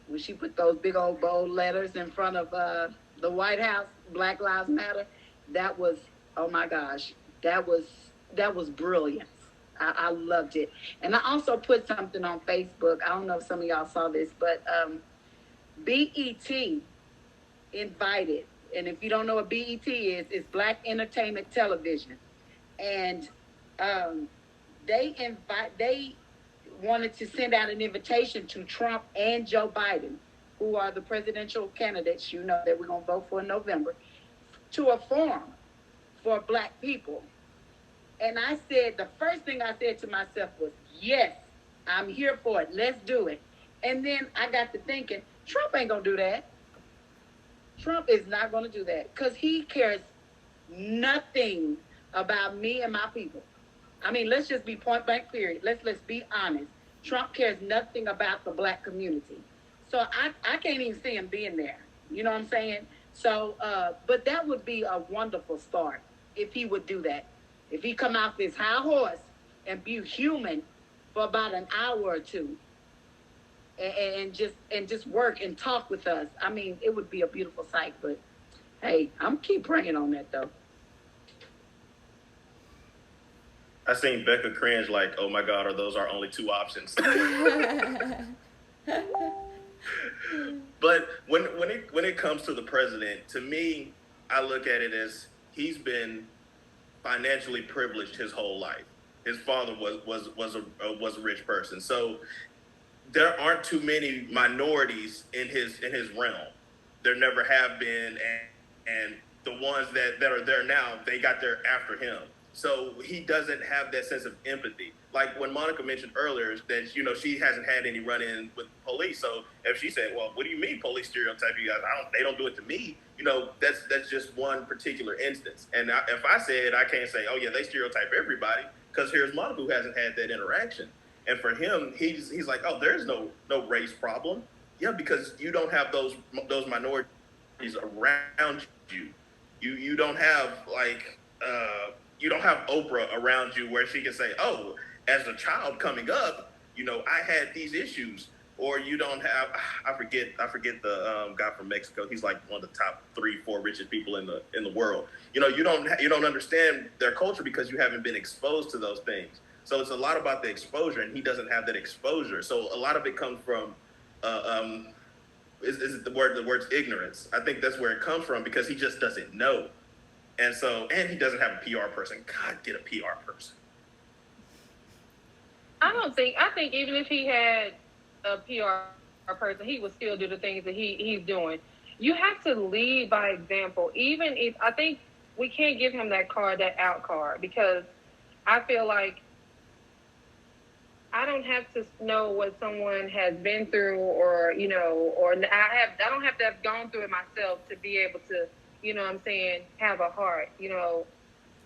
When she put those big old bold letters in front of the White House, Black Lives Matter, that was, oh my gosh, that was brilliant. I loved it. And I also put something on Facebook. I don't know if some of y'all saw this, but BET invited. And if you don't know what BET is, it's Black Entertainment Television. And they wanted to send out an invitation to Trump and Joe Biden, who are the presidential candidates, you know, that we're going to vote for in November, to a forum for Black people. And I said, the first thing I said to myself was, yes, I'm here for it. Let's do it. And then I got to thinking, Trump ain't going to do that. Trump is not going to do that because he cares nothing about me and my people. I mean, let's just be point blank period. Let's be honest. Trump cares nothing about the Black community. So I can't even see him being there. You know what I'm saying? So, but that would be a wonderful start if he would do that. If he come off his high horse and be human for about an hour or two. And just work and talk with us. I mean, it would be a beautiful sight. But hey, I'm keep praying on that though. I seen Becca cringe like, oh my God, are those our only two options? But when it comes to the president, to me, I look at it as he's been financially privileged his whole life. His father was a rich person, so there aren't too many minorities in his realm. There never have been, and the ones that are there now, they got there after him. So he doesn't have that sense of empathy. Like when Monica mentioned earlier that, you know, she hasn't had any run-in with police. So if she said, well, what do you mean police stereotype you guys? They don't do it to me. You know, that's just one particular instance. And if I said, I can't say, oh yeah, they stereotype everybody, because here's Monica who hasn't had that interaction. And for him, he's like, oh, there's no race problem. Yeah, because you don't have those minorities around you. You don't have like you don't have Oprah around you where she can say, oh, as a child coming up, you know, I had these issues. Or you don't have, I forget the guy from Mexico. He's like one of the top 3-4 richest people in the world. You know, you don't understand their culture because you haven't been exposed to those things. So it's a lot about the exposure, and he doesn't have that exposure. So a lot of it comes from, is it the word's ignorance? I think that's where it comes from because he just doesn't know. And he doesn't have a PR person. God, get a PR person. I think even if he had a PR person, he would still do the things that he's doing. You have to lead by example. Even if, I think we can't give him that out card, because I feel like I don't have to know what someone has been through, or, you know, or I don't have to have gone through it myself to be able to, you know what I'm saying, have a heart. You know,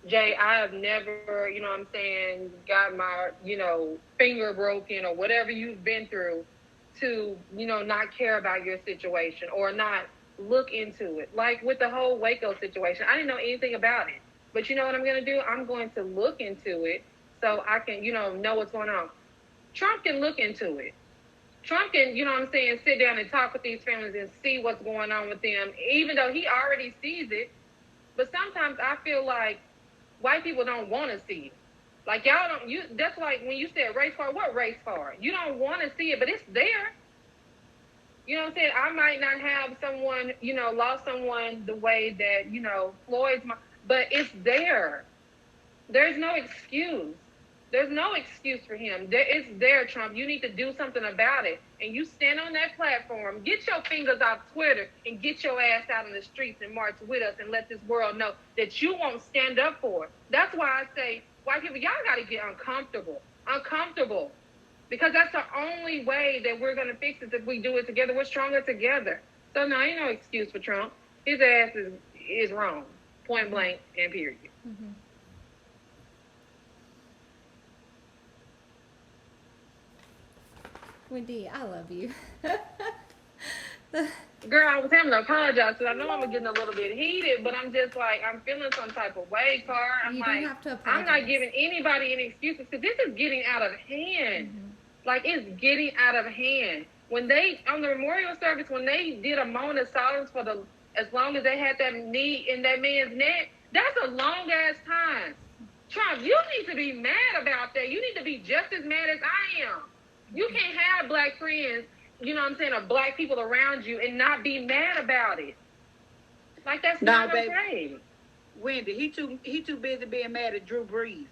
Jay, I have never, you know what I'm saying, got my, you know, finger broken or whatever you've been through to, you know, not care about your situation or not look into it. Like with the whole Waco situation, I didn't know anything about it. But you know what I'm going to do? I'm going to look into it so I can, know what's going on. Trump can look into it. Trump can, sit down and talk with these families and see what's going on with them, even though he already sees it. But sometimes I feel like white people don't want to see it. Like y'all don't, that's like when you said race card, what race card? You don't want to see it, but it's there. You know what I'm saying? I might not have someone, lost someone the way that, Floyd's, but it's there. There's no excuse. There's no excuse for him. It's there, Trump. You need to do something about it. And you stand on that platform, get your fingers off Twitter and get your ass out in the streets and march with us and let this world know that you won't stand up for it. That's why I say, white people, y'all got to get uncomfortable. Uncomfortable. Because that's the only way that we're going to fix this if we do it together. We're stronger together. So, no, ain't no excuse for Trump. His ass is wrong. Point blank and period. Mm-hmm. Wendy, I love you. Girl, I was having to apologize because I know I'm getting a little bit heated, but I'm just like, I'm feeling some type of way, Car. You don't have to apologize. I'm not giving anybody any excuses because this is getting out of hand. Mm-hmm. Like, it's getting out of hand. When they, on the memorial service, when they did a moment of silence for as long as they had that knee in that man's neck, that's a long ass time. Trump, you need to be mad about that. You need to be just as mad as I am. You can't have black friends, or black people around you and not be mad about it. Like, that's not okay. Wendy, he too busy being mad at Drew Brees.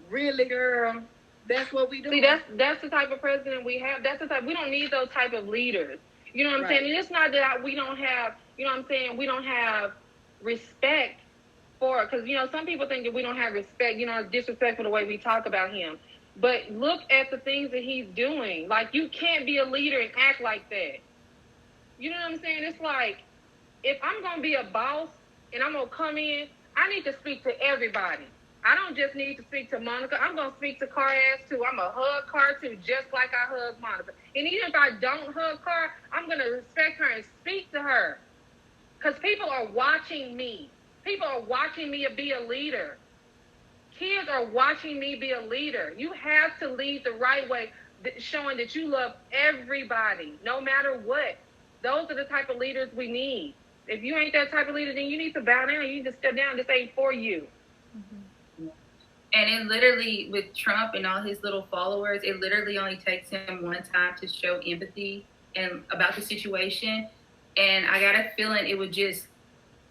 Really, girl? That's what we do. See, that's the type of president we have. That's the type. We don't need those type of leaders. You know what I'm saying? And it's not that we don't have. You know what I'm saying? We don't have respect for it because some people think that we don't have respect. It's disrespectful the way we talk about him. But look at the things that he's doing. Like, you can't be a leader and act like that. You know what I'm saying? It's like, if I'm going to be a boss and I'm going to come in, I need to speak to everybody. I don't just need to speak to Monica. I'm going to speak to Car ass too. I'm going to hug Car too, just like I hug Monica. And even if I don't hug Car, I'm going to respect her and speak to her. Because people are watching me. People are watching me be a leader. Kids are watching me be a leader. You have to lead the right way, showing that you love everybody, no matter what. Those are the type of leaders we need. If you ain't that type of leader, then you need to bow down. You need to step down. This ain't for you. Mm-hmm. And it literally, with Trump and all his little followers, it literally only takes him one time to show empathy and about the situation. And I got a feeling it would just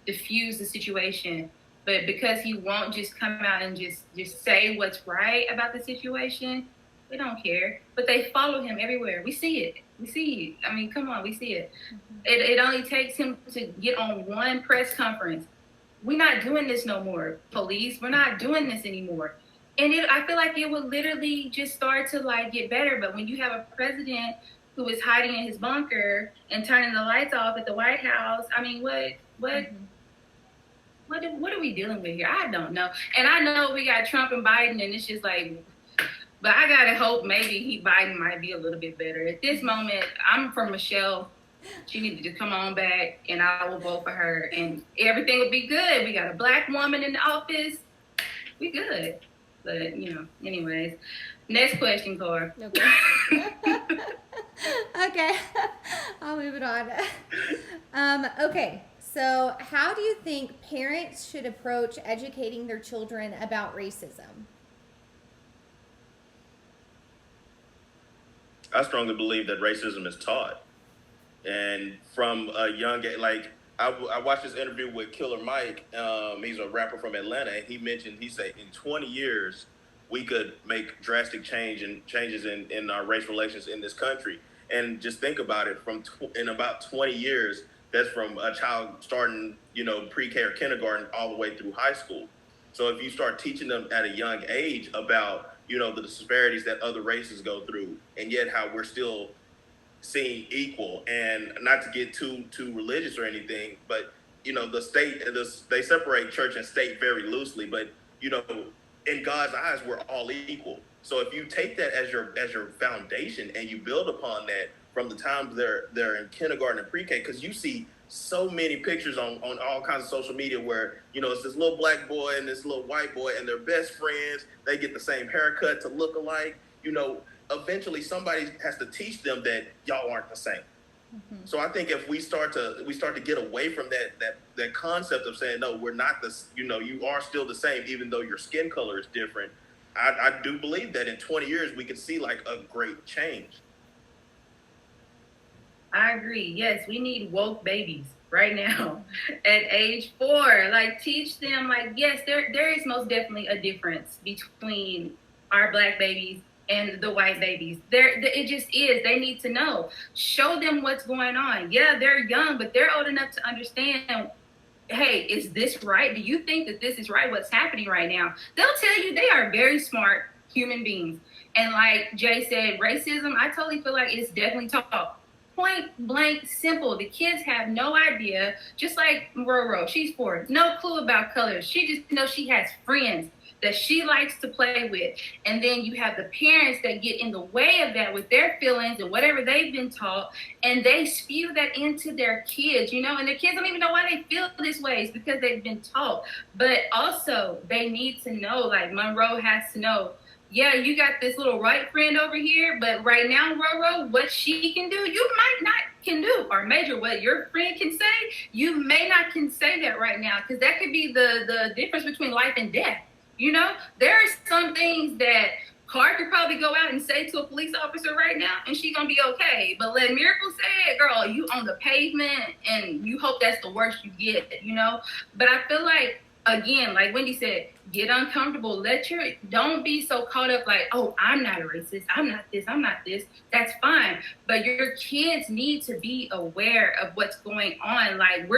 diffuse the situation. But because he won't just come out and just say what's right about the situation, they don't care. But they follow him everywhere. We see it. We see it. I mean, come on, we see it. Mm-hmm. It only takes him to get on one press conference. We're not doing this no more, police. We're not doing this anymore. And I feel like it would literally just start to get better. But when you have a president who is hiding in his bunker and turning the lights off at the White House, I mean, what? Mm-hmm. What are we dealing with here? I don't know. And I know we got Trump and Biden, and it's just but I gotta hope maybe Biden might be a little bit better. At this moment, I'm for Michelle. She needed to come on back, and I will vote for her, and everything will be good. We got a black woman in the office. We good. But, anyways. Next question, Cora. Okay. Okay. I'll move it on. Okay. So, how do you think parents should approach educating their children about racism? I strongly believe that racism is taught. And from a young age, I watched this interview with Killer Mike. He's a rapper from Atlanta. And he said in 20 years, we could make drastic changes in our race relations in this country. And just think about it, in about 20 years, that's from a child starting, pre-K or kindergarten all the way through high school. So if you start teaching them at a young age about, the disparities that other races go through, and yet how we're still seen equal, and not to get too religious or anything, but, the state, they separate church and state very loosely, but, in God's eyes, we're all equal. So if you take that as your foundation and you build upon that from the time they're in kindergarten and pre-K, because you see so many pictures on all kinds of social media where, you know, it's this little black boy and this little white boy and they're best friends. They get the same haircut to look alike. You know, eventually somebody has to teach them that y'all aren't the same. Mm-hmm. So I think if we start to get away from that concept of saying, no, we're not this, you know, you are still the same, even though your skin color is different. I do believe that in 20 years, we could see like a great change. I agree. Yes, we need woke babies right now at age 4. Like, teach them, like, yes, there is most definitely a difference between our black babies and the white babies. It just is. They need to know. Show them what's going on. Yeah, they're young, but they're old enough to understand, hey, is this right? Do you think that this is right, what's happening right now? They'll tell you. They are very smart human beings. And like Jay said, racism, I totally feel like it's definitely taught. Point blank simple. The kids have no idea. Just like Roro, she's 4, no clue about colors. She just knows she has friends that she likes to play with. And then you have the parents that get in the way of that with their feelings and whatever they've been taught, and they spew that into their kids, you know, and the kids don't even know why they feel this way. It's because they've been taught. But also they need to know, like Monroe has to know, yeah, you got this little white friend over here, but right now, Roro, what she can do, you might not can do. Or Major, what your friend can say, you may not can say that right now, because that could be the difference between life and death. You know, there are some things that Clark could probably go out and say to a police officer right now, and she's gonna be okay. But let Miracle say it, girl, you on the pavement, and you hope that's the worst you get, you know? But I feel like, again, like Wendy said, get uncomfortable. Don't be so caught up like, oh, I'm not a racist. I'm not this. I'm not this. That's fine. But your kids need to be aware of what's going on. Like,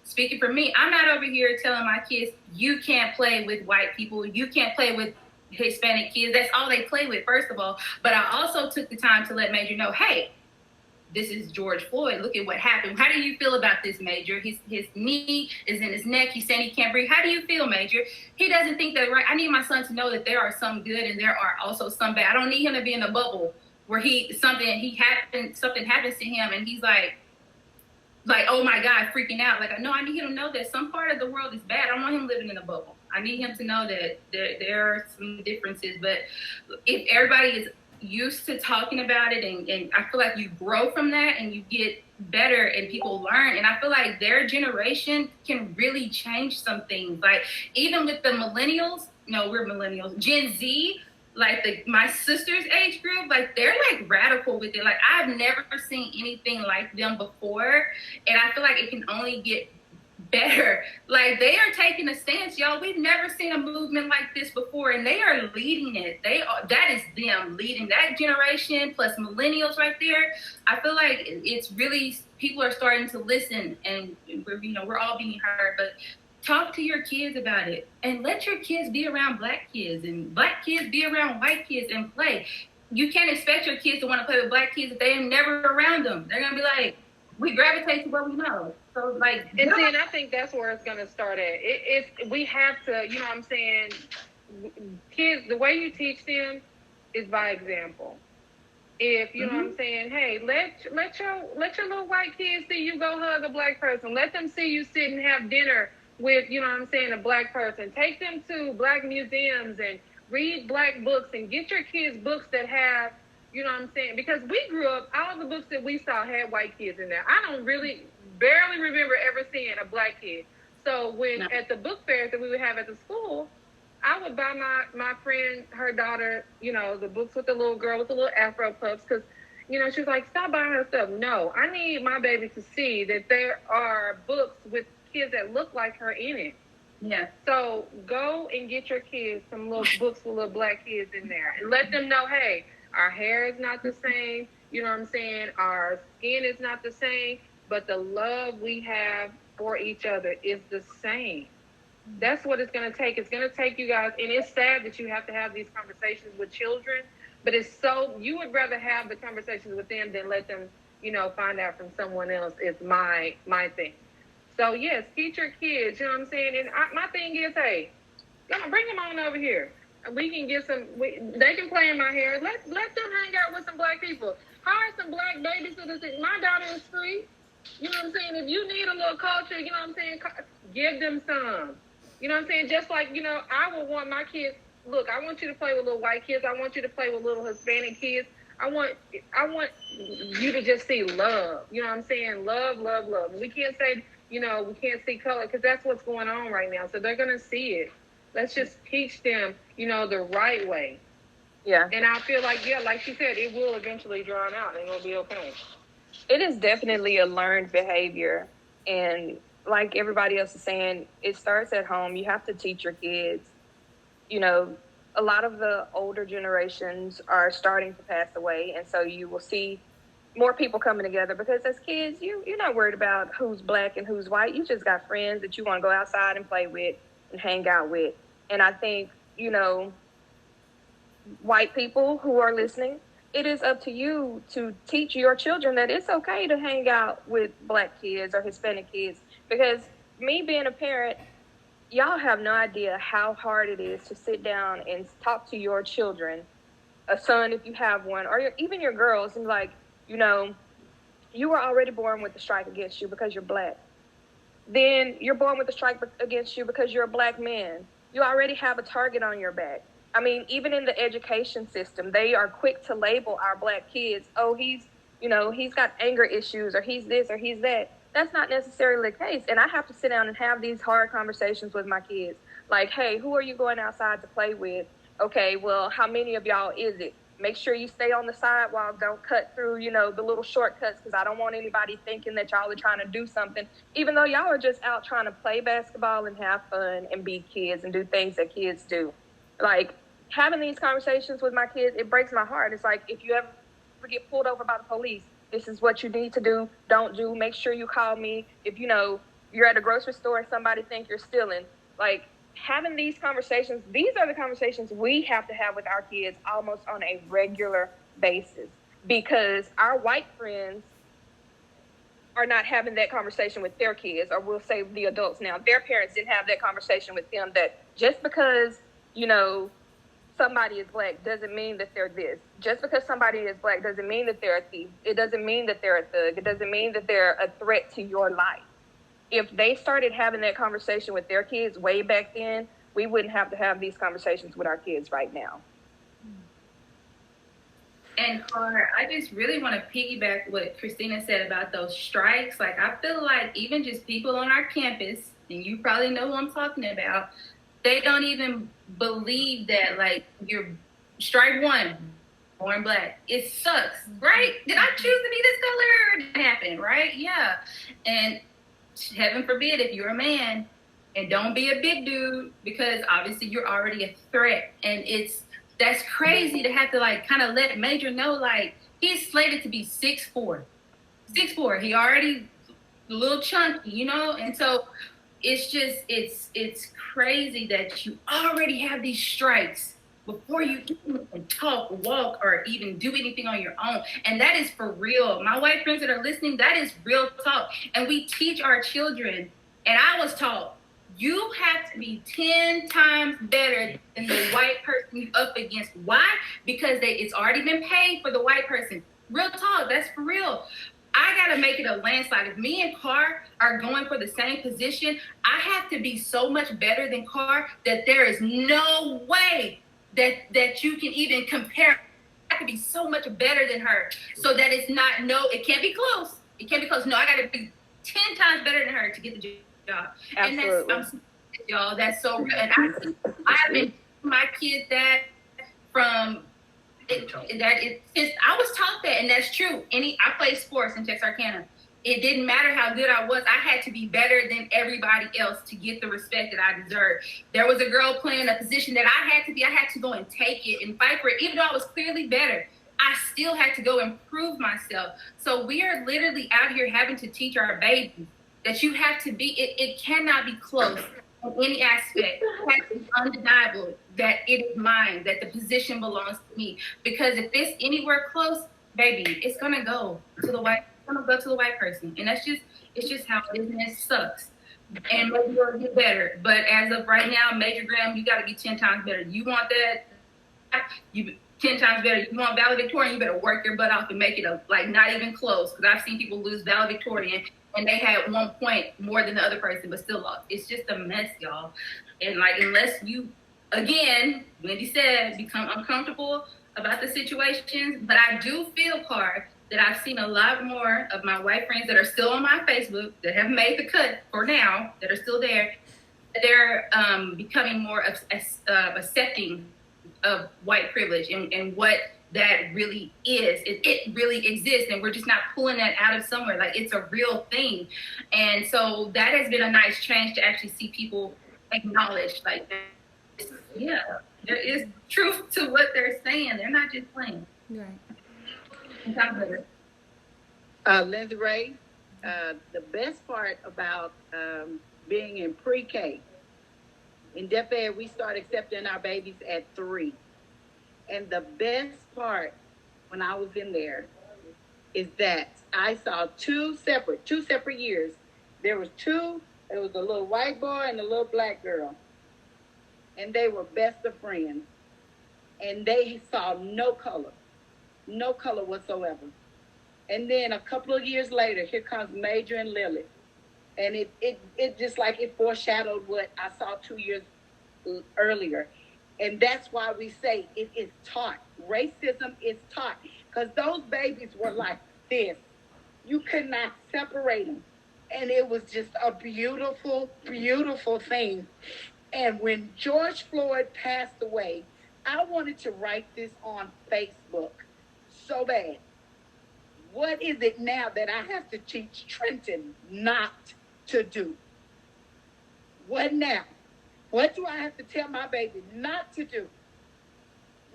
speaking for me, I'm not over here telling my kids, you can't play with white people. You can't play with Hispanic kids. That's all they play with, first of all. But I also took the time to let Major know, hey, this is George Floyd. Look at what happened. How do you feel about this, Major? His knee is in his neck. He's saying he can't breathe. How do you feel, Major? He doesn't think that, right? I need my son to know that there are some good and there are also some bad. I don't need him to be in a bubble where something happens to him and he's like, oh my God, freaking out. Like, no, I need him to know that some part of the world is bad. I don't want him living in a bubble. I need him to know that there are some differences. But if everybody is used to talking about it, and I feel like you grow from that and you get better and people learn, and I feel like their generation can really change some things. Like, even with the millennials, no, we're millennials, Gen Z, like my sister's age group, like they're like radical with it. Like, I've never seen anything like them before, and I feel like it can only get better. Like, they are taking a stance, y'all. We've never seen a movement like this before, and they are leading it. That is them leading that generation, plus millennials right there. I feel like it's really, people are starting to listen, and we're all being heard. But talk to your kids about it, and let your kids be around black kids, and black kids be around white kids and play. You can't expect your kids to want to play with black kids if they ain't never around them. They're gonna be like, we gravitate to what we know. So, like, and see, and I think that's where it's going to start at. We have to, you know what I'm saying, kids, the way you teach them is by example. If, you know what I'm saying, hey, let your little white kids see you go hug a black person. Let them see you sit and have dinner with, you know what I'm saying, a black person. Take them to black museums and read black books, and get your kids books that have, you know what I'm saying, because we grew up, all the books that we saw had white kids in there. I don't barely remember ever seeing a black kid. So when at the book fairs that we would have at the school, I would buy my friend, her daughter, you know, the books with the little girl with the little Afro puffs, because, you know, she was like, stop buying her stuff. No, I need my baby to see that there are books with kids that look like her in it. Yeah. So go and get your kids some little books with little black kids in there, and let them know, hey, our hair is not the same, you know what I'm saying? Our skin is not the same, but the love we have for each other is the same. That's what it's going to take. It's going to take you guys, and it's sad that you have to have these conversations with children, but you would rather have the conversations with them than let them, you know, find out from someone else. Is my thing. So yes, teach your kids, you know what I'm saying? And my thing is, hey, bring them on over here. We can get they can play in my hair. Let them hang out with some black people. Hire some black babysitters. My daughter is free. You know what I'm saying? If you need a little culture, you know what I'm saying? Give them some. You know what I'm saying? Just like, you know, I would want my kids, look, I want you to play with little white kids. I want you to play with little Hispanic kids. I want you to just see love. You know what I'm saying? Love, love, love. We can't say, you know, we can't see color because that's what's going on right now. So they're going to see it. Let's just teach them, you know, the right way. Yeah. And I feel like, yeah, like she said, it will eventually drown out and it'll be okay. It is definitely a learned behavior. And like everybody else is saying, it starts at home. You have to teach your kids. You know, a lot of the older generations are starting to pass away. And so you will see more people coming together because as kids, you're not worried about who's black and who's white. You just got friends that you want to go outside and play with and hang out with. And I think, you know, white people who are listening, it is up to you to teach your children that it's okay to hang out with black kids or Hispanic kids. Because me being a parent, y'all have no idea how hard it is to sit down and talk to your children, a son if you have one, or even your girls, and like, you know, you were already born with a strike against you because you're black. Then you're born with a strike against you because you're a black man. You already have a target on your back. I mean, even in the education system, they are quick to label our black kids. Oh, he's got anger issues, or he's this, or he's that. That's not necessarily the case. And I have to sit down and have these hard conversations with my kids. Like, hey, who are you going outside to play with? Okay, well, how many of y'all is it? Make sure you stay on the sidewalk. Don't cut through, you know, the little shortcuts, because I don't want anybody thinking that y'all are trying to do something, even though y'all are just out trying to play basketball and have fun and be kids and do things that kids do. Like, having these conversations with my kids, it breaks my heart. It's like, if you ever get pulled over by the police, this is what you need to do. Don't do. Make sure you call me. If, you know, you're at a grocery store and somebody think you're stealing, like, having these conversations, these are the conversations we have to have with our kids almost on a regular basis, because our white friends are not having that conversation with their kids, or we'll say the adults now, their parents didn't have that conversation with them, that just because, you know, somebody is black doesn't mean that they're this. Just because somebody is black doesn't mean that they're a thief. It doesn't mean that they're a thug. It doesn't mean that they're a threat to your life. If they started having that conversation with their kids way back then, we wouldn't have to have these conversations with our kids right now. And Car, I just really want to piggyback what Christina said about those strikes. Like, I feel like even just people on our campus, and you probably know who I'm talking about, they don't even believe that, like, you're strike one, born black. It sucks, right? Did I choose to be this color? Or did it happen, right? Yeah. And heaven forbid if you're a man, and don't be a big dude, because obviously you're already a threat. And that's crazy to have to, like, kind of let Major know, like, he's slated to be 6'4". 6'4". He already a little chunky, you know? And so it's just, it's crazy that you already have these strikes before you even talk, walk, or even do anything on your own. And that is for real. My white friends that are listening, that is real talk. And we teach our children, and I was taught, you have to be 10 times better than the white person you up against. Why? Because it's already been paid for the white person. Real talk, that's for real. I gotta make it a landslide. If me and Car are going for the same position, I have to be so much better than Car that there is no way that you can even compare. I could be so much better than her, so that it's not, no, it can't be close. It can't be close. No, I gotta be 10 times better than her to get the job. Absolutely. And y'all, that's so real. And I have been my kids that from since I was taught that, and that's true. I played sports in Texarkana. It didn't matter how good I was. I had to be better than everybody else to get the respect that I deserved. There was a girl playing a position that I had to go and take it and fight for it. Even though I was clearly better, I still had to go and prove myself. So we are literally out here having to teach our babies that you have to be, it cannot be close in any aspect. It has to be undeniable that it is mine, that the position belongs to me. Because if it's anywhere close, baby, it's gonna go to the white person. And it's just how it is, and it sucks. And maybe you'll get better. But as of right now, Major Graham, you gotta be 10 times better. You want that, 10 times better. You want valedictorian, you better work your butt off and make it not even close. Because I've seen people lose valedictorian and they had 1 point more than the other person, but still lost. It's just a mess, y'all. And unless you, again, Wendy said, become uncomfortable about the situations. But I do feel, Car, that I've seen a lot more of my white friends that are still on my Facebook that have made the cut for now, that are still there. They're becoming more accepting of white privilege and what that really is. It really exists, and we're just not pulling that out of somewhere. It's a real thing. And so that has been a nice change to actually see people acknowledge, yeah, there is truth to what they're saying. They're not just playing. Right. Lindsay Ray, the best part about being in pre-K, in Deaf Ed, we start accepting our babies at 3. And the best part when I was in there is that I saw two separate years. There was a little white boy and a little black girl. And they were best of friends. And they saw no color whatsoever. And then a couple of years later, here comes Major and Lily. And it just it foreshadowed what I saw 2 years earlier. And that's why we say it is taught. Racism is taught. Because those babies were like this. You could not separate them. And it was just a beautiful, beautiful thing. And when George Floyd passed away, I wanted to write this on Facebook so bad. What is it now that I have to teach Trenton not to do? What now? What do I have to tell my baby not to do?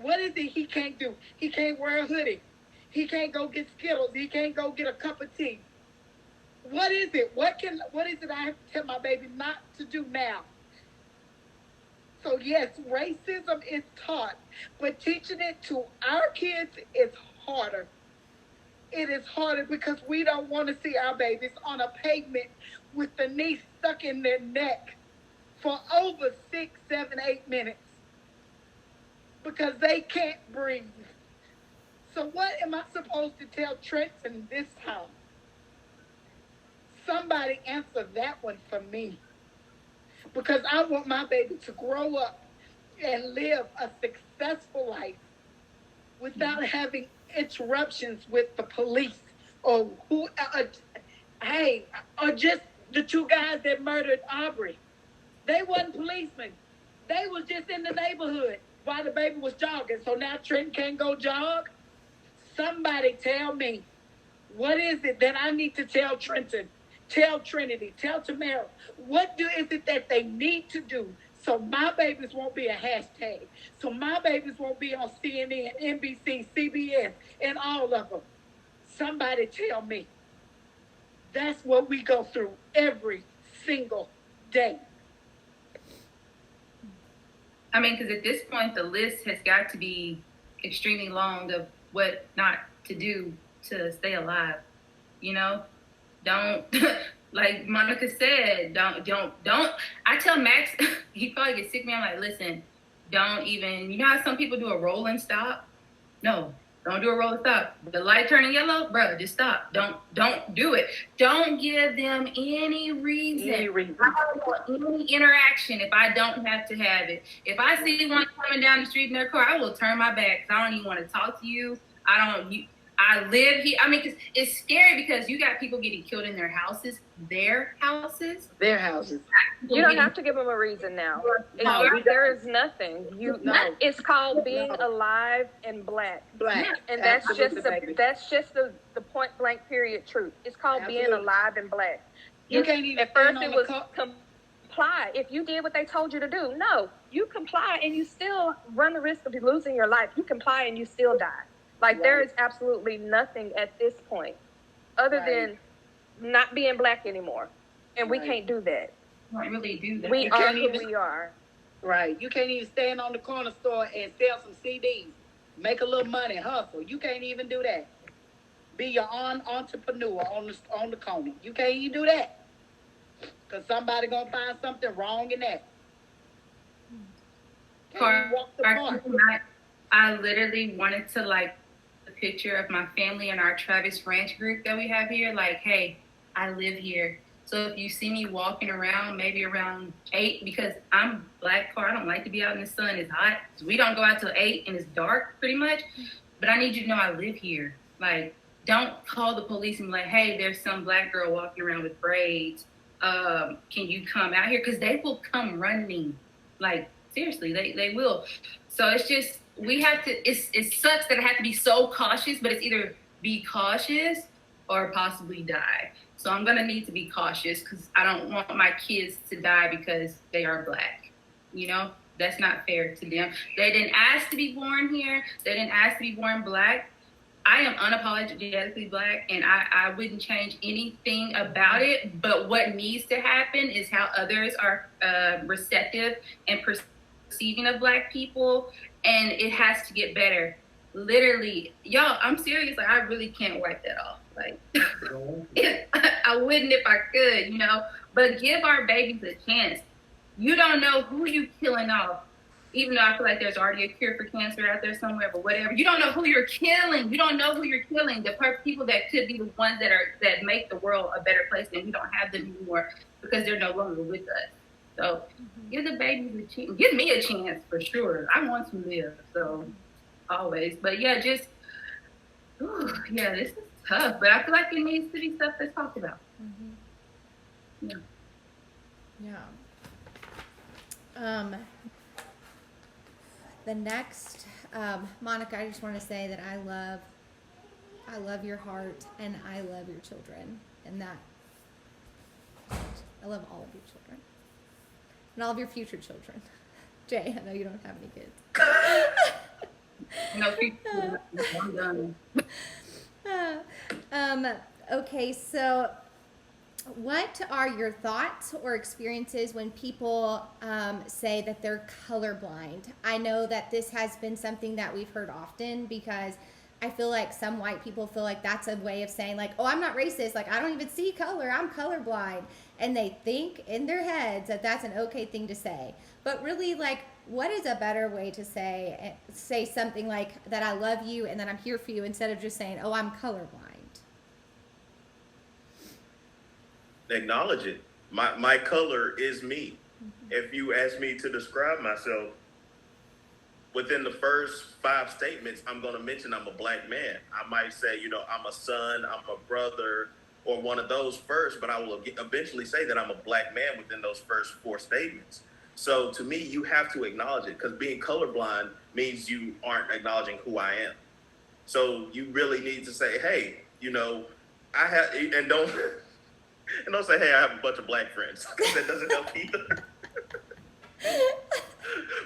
What is it he can't do? He can't wear a hoodie. He can't go get Skittles. He can't go get a cup of tea. What is it? What is it I have to tell my baby not to do now? So yes, racism is taught, but teaching it to our kids is harder. It is harder because we don't want to see our babies on a pavement with the knee stuck in their neck for over 6, 7, 8 minutes because they can't breathe. So what am I supposed to tell Trenton this time? Somebody answer that one for me, because I want my baby to grow up and live a successful life without having interruptions with the police or or just the 2 guys that murdered Aubrey. They wasn't policemen. They was just in the neighborhood while the baby was jogging. So now Trenton can't go jog? Somebody tell me, what is it that I need to tell Trenton? Tell Trinity, tell Tamara, is it that they need to do so my babies won't be a hashtag, so my babies won't be on CNN, NBC, CBS, and all of them? Somebody tell me. That's what we go through every single day. Because at this point, the list has got to be extremely long of what not to do to stay alive. Don't, like Monica said, don't. I tell Max, he probably gets sick of me. I'm like, listen, don't even, how some people do a roll and stop? No, don't do a roll and stop. The light turning yellow, bro, just stop. Don't do it. Don't give them any reason. I don't want any interaction if I don't have to have it. If I see one coming down the street in their car, I will turn my back because I don't even want to talk to you. I live here. Cause it's scary because you got people getting killed in their houses. Their houses. You don't have to give them a reason now. There is nothing. It's called being alive and black. And that's just the point blank period truth. It's called being alive and black. You can't even. At first, it was comply. If you did what they told you to do, no, you comply and you still run the risk of losing your life. You comply and you still die. There is absolutely nothing at this point other than not being black anymore. And we can't do that. Can't really do that. We are who we are. Right. You can't even stand on the corner store and sell some CDs. Make a little money, hustle. You can't even do that. Be your own entrepreneur on the corner. You can't even do that. Because somebody going to find something wrong in that. Can't even walk the park. I literally wanted to like a picture of my family and our Travis Ranch group that we have here. Like, hey, I live here. So if you see me walking around, maybe around 8, because I'm black car, I don't like to be out in the sun. It's hot. So we don't go out till 8 and it's dark pretty much. But I need you to know I live here. Like, don't call the police and be like, hey, there's some black girl walking around with braids. Can you come out here? Because they will come running. Like, seriously, they will. So it's just, we have to, it sucks that I have to be so cautious, but it's either be cautious or possibly die. So I'm gonna need to be cautious because I don't want my kids to die because they are black. You know, that's not fair to them. They didn't ask to be born here. They didn't ask to be born black. I am unapologetically black, and I wouldn't change anything about it. But what needs to happen is how others are receptive and perceiving of black people, and it has to get better. Literally, y'all, I'm serious. Like, I really can't wipe that off. Like, I wouldn't if I could, you know. But give our babies a chance. You don't know who you killing off. Even though I feel like there's already a cure for cancer out there somewhere, but whatever. You don't know who you're killing. You don't know who you're killing. The people that could be the ones that make the world a better place, and we don't have them anymore because they're no longer with us. So give the babies a chance. Give me a chance for sure. I want to live, so always. But yeah, just yeah, this is tough. But I feel like it needs to be stuff that's talked about. Yeah. The next, Monica, I just want to say that I love your heart, and I love your children, and that I love all of your children and all of your future children. Jay, I know you don't have any kids. No, I'm done. Okay, so what are your thoughts or experiences when people say that they're colorblind? I know that this has been something that we've heard often because I feel like some white people feel like that's a way of saying like, oh, I'm not racist. Like, I don't even see color. I'm colorblind. And they think in their heads that that's an okay thing to say. But really, like, what is a better way to say something like that I love you and that I'm here for you instead of just saying, oh, I'm colorblind? Acknowledge it. My color is me. If you ask me to describe myself, within the first 5 statements, I'm going to mention I'm a black man. I might say, you know, I'm a son, I'm a brother, or one of those first, but I will eventually say that I'm a black man within those first 4 statements. So to me, you have to acknowledge it, because being colorblind means you aren't acknowledging who I am. So you really need to say, hey, you know, I have, and don't say, hey, I have a bunch of black friends, because that doesn't help either.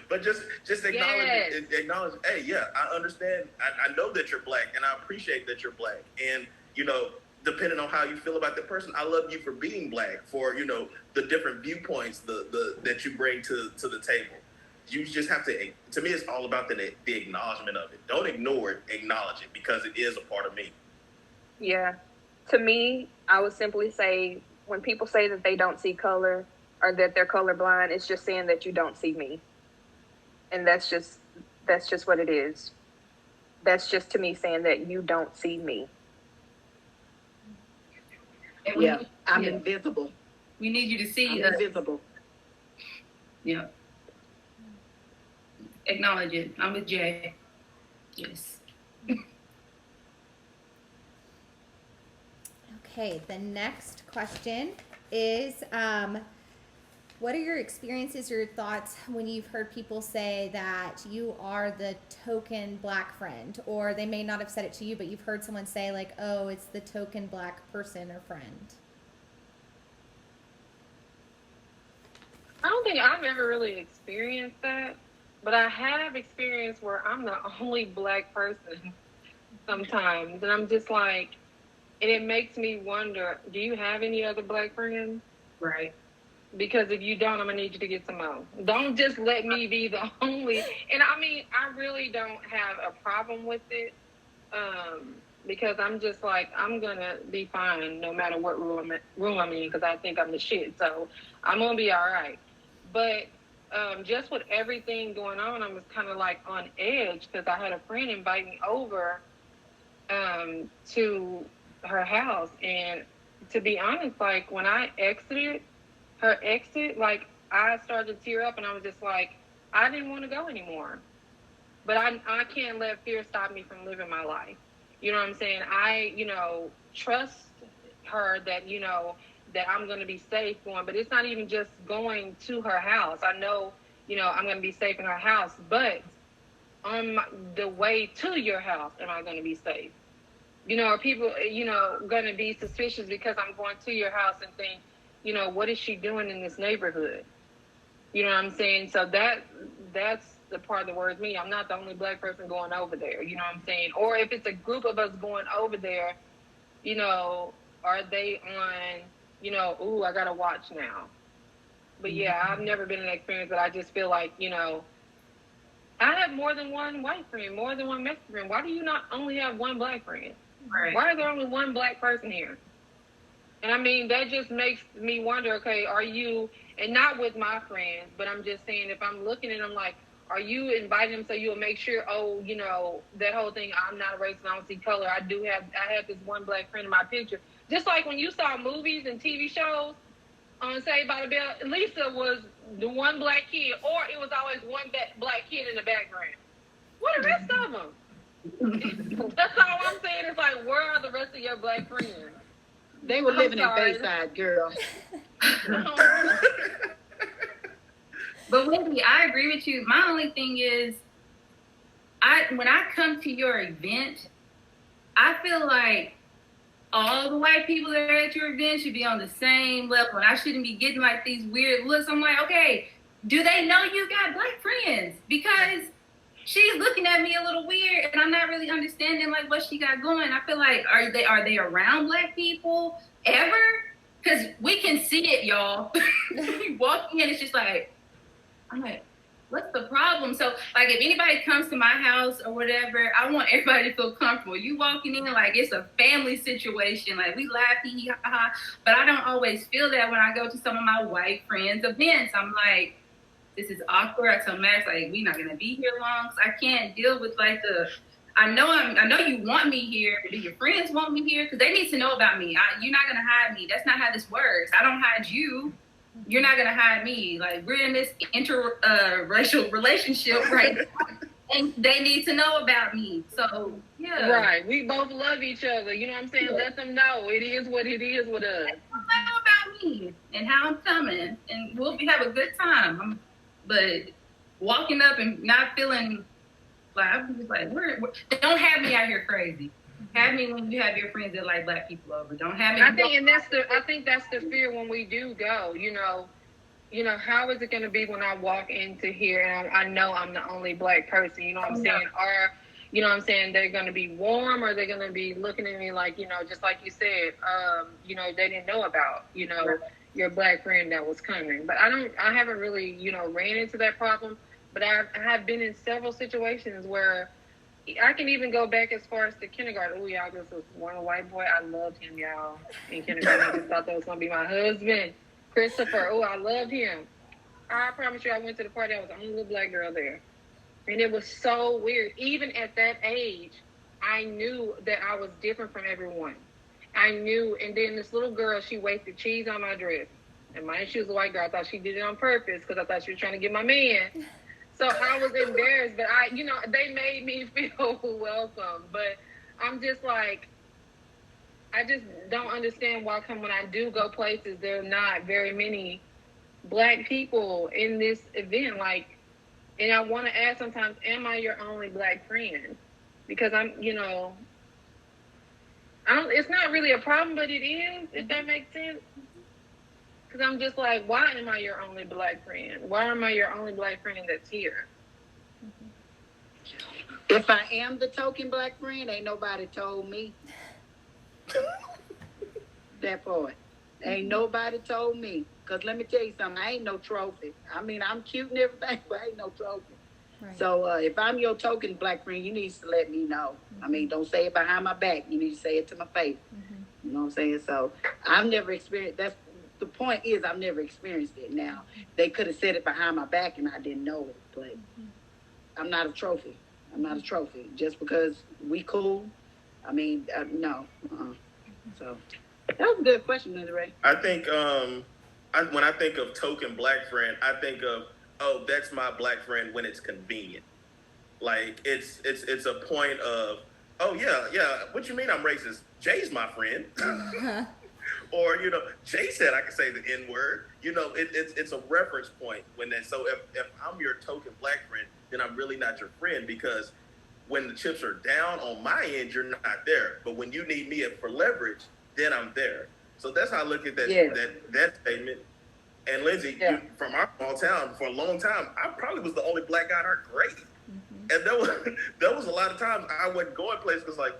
But just acknowledge it. Acknowledge, hey, yeah, I understand. I know that you're black, and I appreciate that you're black. And, you know, depending on how you feel about that person, I love you for being black, for, you know, the different viewpoints that you bring to the table. You just have to me, it's all about the acknowledgement of it. Don't ignore it, acknowledge it, because it is a part of me. Yeah. To me, I would simply say when people say that they don't see color or that they're colorblind, it's just saying that you don't see me. And that's just what it is. That's just to me saying that you don't see me. Yeah, I'm invisible. We need you to see I'm invisible. Yeah. Acknowledge it. I'm with Jay. Yes. Okay, the next question is, what are your experiences or your thoughts when you've heard people say that you are the token black friend? Or they may not have said it to you, but you've heard someone say like, oh, it's the token black person or friend. I don't think I've ever really experienced that, but I have experienced where I'm the only black person sometimes. And I'm just like, and it makes me wonder, do you have any other black friends? Right. Because if you don't, I'm going to need you to get some more. Don't just let me be the only. And I mean, I really don't have a problem with it because I'm just like, I'm going to be fine no matter what room I'm in because I think I'm the shit. So I'm going to be all right. But just with everything going on, I was kind of like on edge because I had a friend invite me over to her house, and to be honest, like when I exited her exit, like I started to tear up, and I was just like, I didn't want to go anymore. But I can't let fear stop me from living my life. You know what I'm saying? I, trust her that, that I'm going to be safe going, but it's not even just going to her house. I know, I'm going to be safe in her house, but on the way to your house, am I going to be safe? Are people, going to be suspicious because I'm going to your house and think, what is she doing in this neighborhood? You know what I'm saying? So that's the part that worries me. I'm not the only black person going over there. You know what I'm saying? Or if it's a group of us going over there, are they on, ooh, I got to watch now. But yeah, I've never been in an experience that I just feel like, I have more than one white friend, more than one Mexican friend. Why do you not only have one black friend? Right. Why is there only one black person here? And I mean, that just makes me wonder, okay, are you, and not with my friends, but I'm just saying, if I'm looking at them like, are you inviting them so you'll make sure, that whole thing, I'm not a racist, I don't see color. I have this one black friend in my picture. Just like when you saw movies and TV shows on Saved by the Bell, Lisa was the one black kid, or it was always one black kid in the background. What are the rest of them? That's all I'm saying. Is like, where are the rest of your black friends? They were living in Bayside, girl. But Wendy, I agree with you. My only thing is, when I come to your event, I feel like all the white people that are at your event should be on the same level, and I shouldn't be getting like these weird looks. I'm like, okay, do they know you got black friends? Because she's looking at me a little weird, and I'm not really understanding like what she got going. I feel like, are they around black people ever? Because we can see it, y'all. Walking in, it's just like, I'm like, what's the problem? So, like, if anybody comes to my house or whatever, I want everybody to feel comfortable. You walking in like it's a family situation, like we laugh, hee hee ha ha. But I don't always feel that when I go to some of my white friends' events. I'm like, this is awkward. I tell Max, like, we're not gonna be here long, so I can't deal with like I know you want me here. Do your friends want me here? Because they need to know about me. You're not gonna hide me. That's not how this works. I don't hide you. You're not gonna hide me. Like, we're in this interracial relationship right now, and they need to know about me. So yeah, right. We both love each other. You know what I'm saying? Yeah. Let them know it is what it is with us. Let them know about me and how I'm coming, and we'll have a good time. But walking up and not feeling like, I'm just like, don't have me out here crazy. Have me when you have your friends that like black people over. Don't have me. I think that's the fear when we do go. How is it going to be when I walk into here and I know I'm the only black person? You know what I'm saying? Or, you know what I'm saying? They're going to be warm, or they're going to be looking at me like, just like you said, they didn't know about, your black friend that was coming. But I haven't really, ran into that problem. But I have been in several situations where I can even go back as far as to kindergarten. Oh, y'all, this was one white boy. I loved him, y'all, in kindergarten. I just thought that was going to be my husband, Christopher. Oh, I loved him. I promise you, I went to the party. I was the only little black girl there. And it was so weird. Even at that age, I knew that I was different from everyone. I knew. And then this little girl, she wasted cheese on my dress. And mind, she was a white girl. I thought she did it on purpose because I thought she was trying to get my man. So I was embarrassed, but they made me feel welcome. But I'm just like, I just don't understand why when I do go places, there are not very many black people in this event. Like, and I want to ask sometimes, am I your only black friend? Because it's not really a problem, but it is, if that makes sense. Because I'm just like, why am I your only black friend? Why am I your only black friend that's here? If I am the token black friend, ain't nobody told me. That part. Ain't nobody told me. Because let me tell you something, I ain't no trophy. I mean, I'm cute and everything, but I ain't no trophy. Right. So if I'm your token black friend, you need to let me know. Mm-hmm. I mean, don't say it behind my back. You need to say it to my face. Mm-hmm. You know what I'm saying? So I've never experienced, the point is, I've never experienced it. Now, they could have said it behind my back and I didn't know it, but I'm not a trophy. I'm not a trophy. Just because we cool, I mean, no. So that was a good question, Linda Ray. I think when I think of token black friend, I think of, oh, that's my black friend when it's convenient. Like it's a point of, oh yeah, what you mean I'm racist? Jay's my friend. Or, you know, Jay said I could say the N word. You know, it's a reference point when that. So if I'm your token black friend, then I'm really not your friend, because when the chips are down on my end, you're not there. But when you need me for leverage, then I'm there. So that's how I look at that that statement. And Lindsay, you, from our small town, for a long time, I probably was the only black guy in our grade. And there was a lot of times I wouldn't go in places because, like,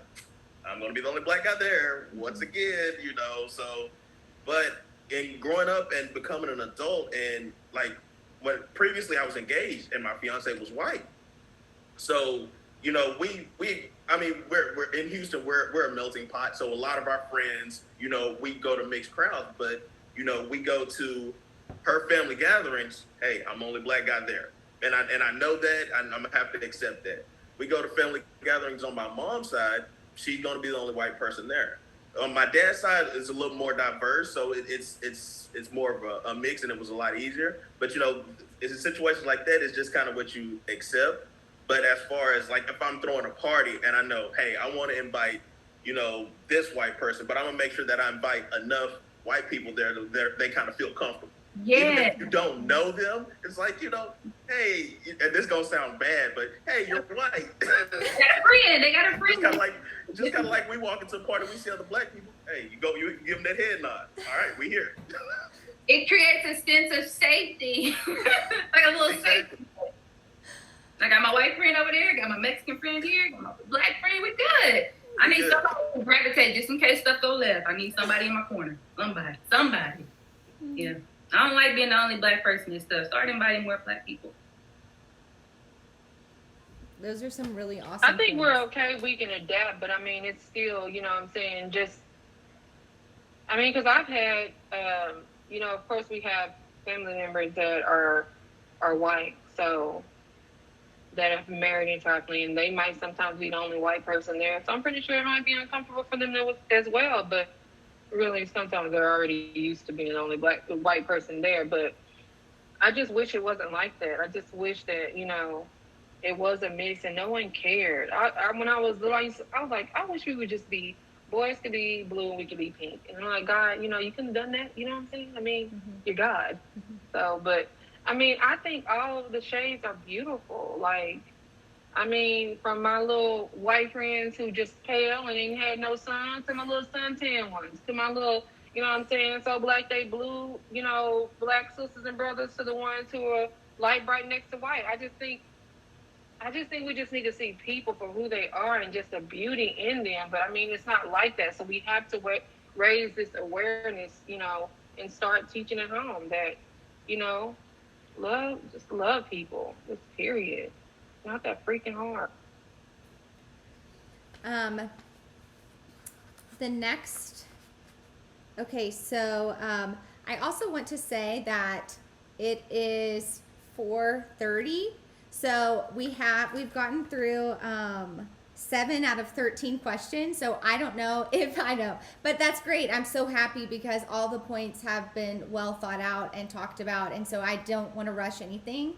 I'm going to be the only black guy there once again, you know. So, but in growing up and becoming an adult, and like when previously I was engaged and my fiance was white. So, you know, I mean, we're in Houston, we're a melting pot. So a lot of our friends, you know, we go to mixed crowds, but, you know, we go to her family gatherings. Hey, I'm the only black guy there. And I know that, I'm gonna have to accept that. We go to family gatherings on my mom's side, she's gonna be the only white person there. On my dad's side, it's a little more diverse, so it's more of a mix, and it was a lot easier. But, you know, it's a situation like that, it's just kind of what you accept. But as far as, like, if I'm throwing a party and I know, hey, I want to invite, you know, this white person, but I'm gonna make sure that I invite enough white people there that they kind of feel comfortable. Yeah. Even if you don't know them, it's like, you know, hey, and this gonna sound bad, but hey, you're white. They got a friend. They got a friend. Just kind of like we walk into a party, we see other black people. Hey, you give them that head nod. All right, we here. It creates a sense of safety, like a little safety. I got my white friend over there, got my Mexican friend here, got my black friend. We good. I need somebody to gravitate just in case stuff go left. I need somebody in my corner. Somebody. Yeah. I don't like being the only black person and stuff. Start inviting more black people. Those are some really awesome I think points. we're okay. We can adapt, but I mean, it's still, you know what I'm saying, just, I mean, because I've had, you know, of course we have family members that are white, so that have married into our family, and they might sometimes be the only white person there. So I'm pretty sure it might be uncomfortable for them as well, but really sometimes they're already used to being the only white person there. But I just wish it wasn't like that. I just wish that, you know, it was a mix and no one cared. When I was little, I was like, I wish we would just be, boys could be blue and we could be pink. And I'm like, God, you know, you couldn't have done that. You know what I'm saying? I mean, you're God. So, but I mean, I think all of the shades are beautiful. Like, I mean, from my little white friends who just pale and ain't had no sun, to my little suntan ones, to my little, you know what I'm saying, so black they blue, you know, black sisters and brothers, to the ones who are light bright next to white. I just think we just need to see people for who they are and just the beauty in them. But I mean, it's not like that. So we have to raise this awareness, you know, and start teaching at home that, you know, just love people, just period. Not that freaking hard. The next, okay, so I also want to say that it is 4:30. So we've gotten through 7 out of 13 questions. So I don't know if I know, but that's great. I'm so happy because all the points have been well thought out and talked about, and so I don't want to rush anything.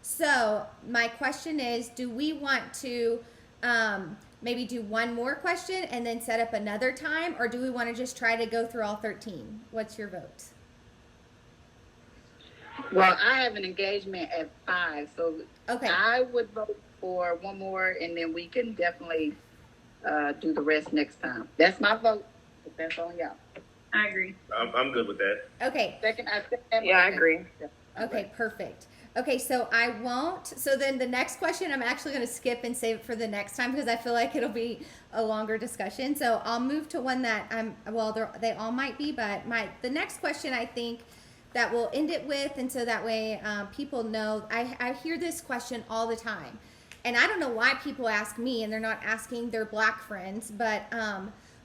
So my question is, do we want to maybe do one more question and then set up another time, or do we want to just try to go through all 13? What's your vote? Well, I have an engagement at 5, so Okay. I would vote for one more, and then we can definitely do the rest next time. That's my vote. If that's on y'all. I agree. I'm good with that. Okay. Second, Yeah, I agree. Okay, perfect. Okay, so I won't. So then the next question, I'm actually going to skip and save it for the next time because I feel like it'll be a longer discussion. So I'll move to one that they all might be, but the next question I think that we'll end it with, and so that way people know. I hear this question all the time, and I don't know why people ask me and they're not asking their black friends, but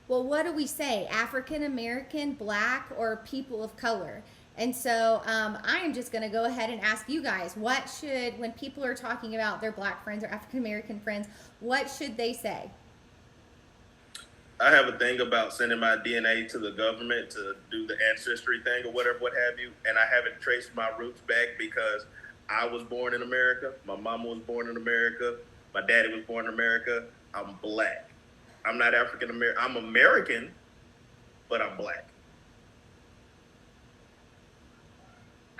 well, what do we say? African American, Black, or people of color? And so I am just going to go ahead and ask you guys, what should, when people are talking about their Black friends or African American friends, what should they say? I have a thing about sending my DNA to the government to do the ancestry thing or whatever, what have you, and I haven't traced my roots back because I was born in America, my mama was born in America, my daddy was born in America. I'm Black. I'm not African American. I'm American, but I'm Black.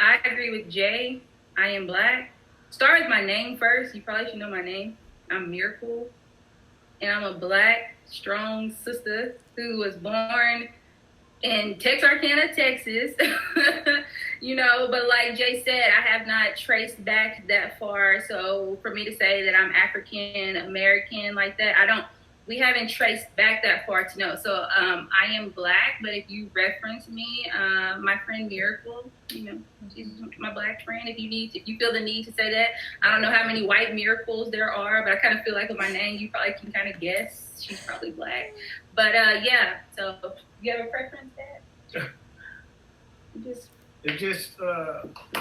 I agree with Jay. I am Black. Start with my name first. You probably should know my name. I'm Miracle, and I'm a Black, strong sister who was born in Texarkana, Texas. You know, but like Jay said, I have not traced back that far. So for me to say that I'm African American like that, we haven't traced back that far to know. So I am Black, but if you reference me, my friend Miracle, you know, she's my Black friend. If you feel the need to say that, I don't know how many white miracles there are, but I kind of feel like with my name, you probably can kind of guess she's probably Black. But yeah, so you have a preference, Dad? It's just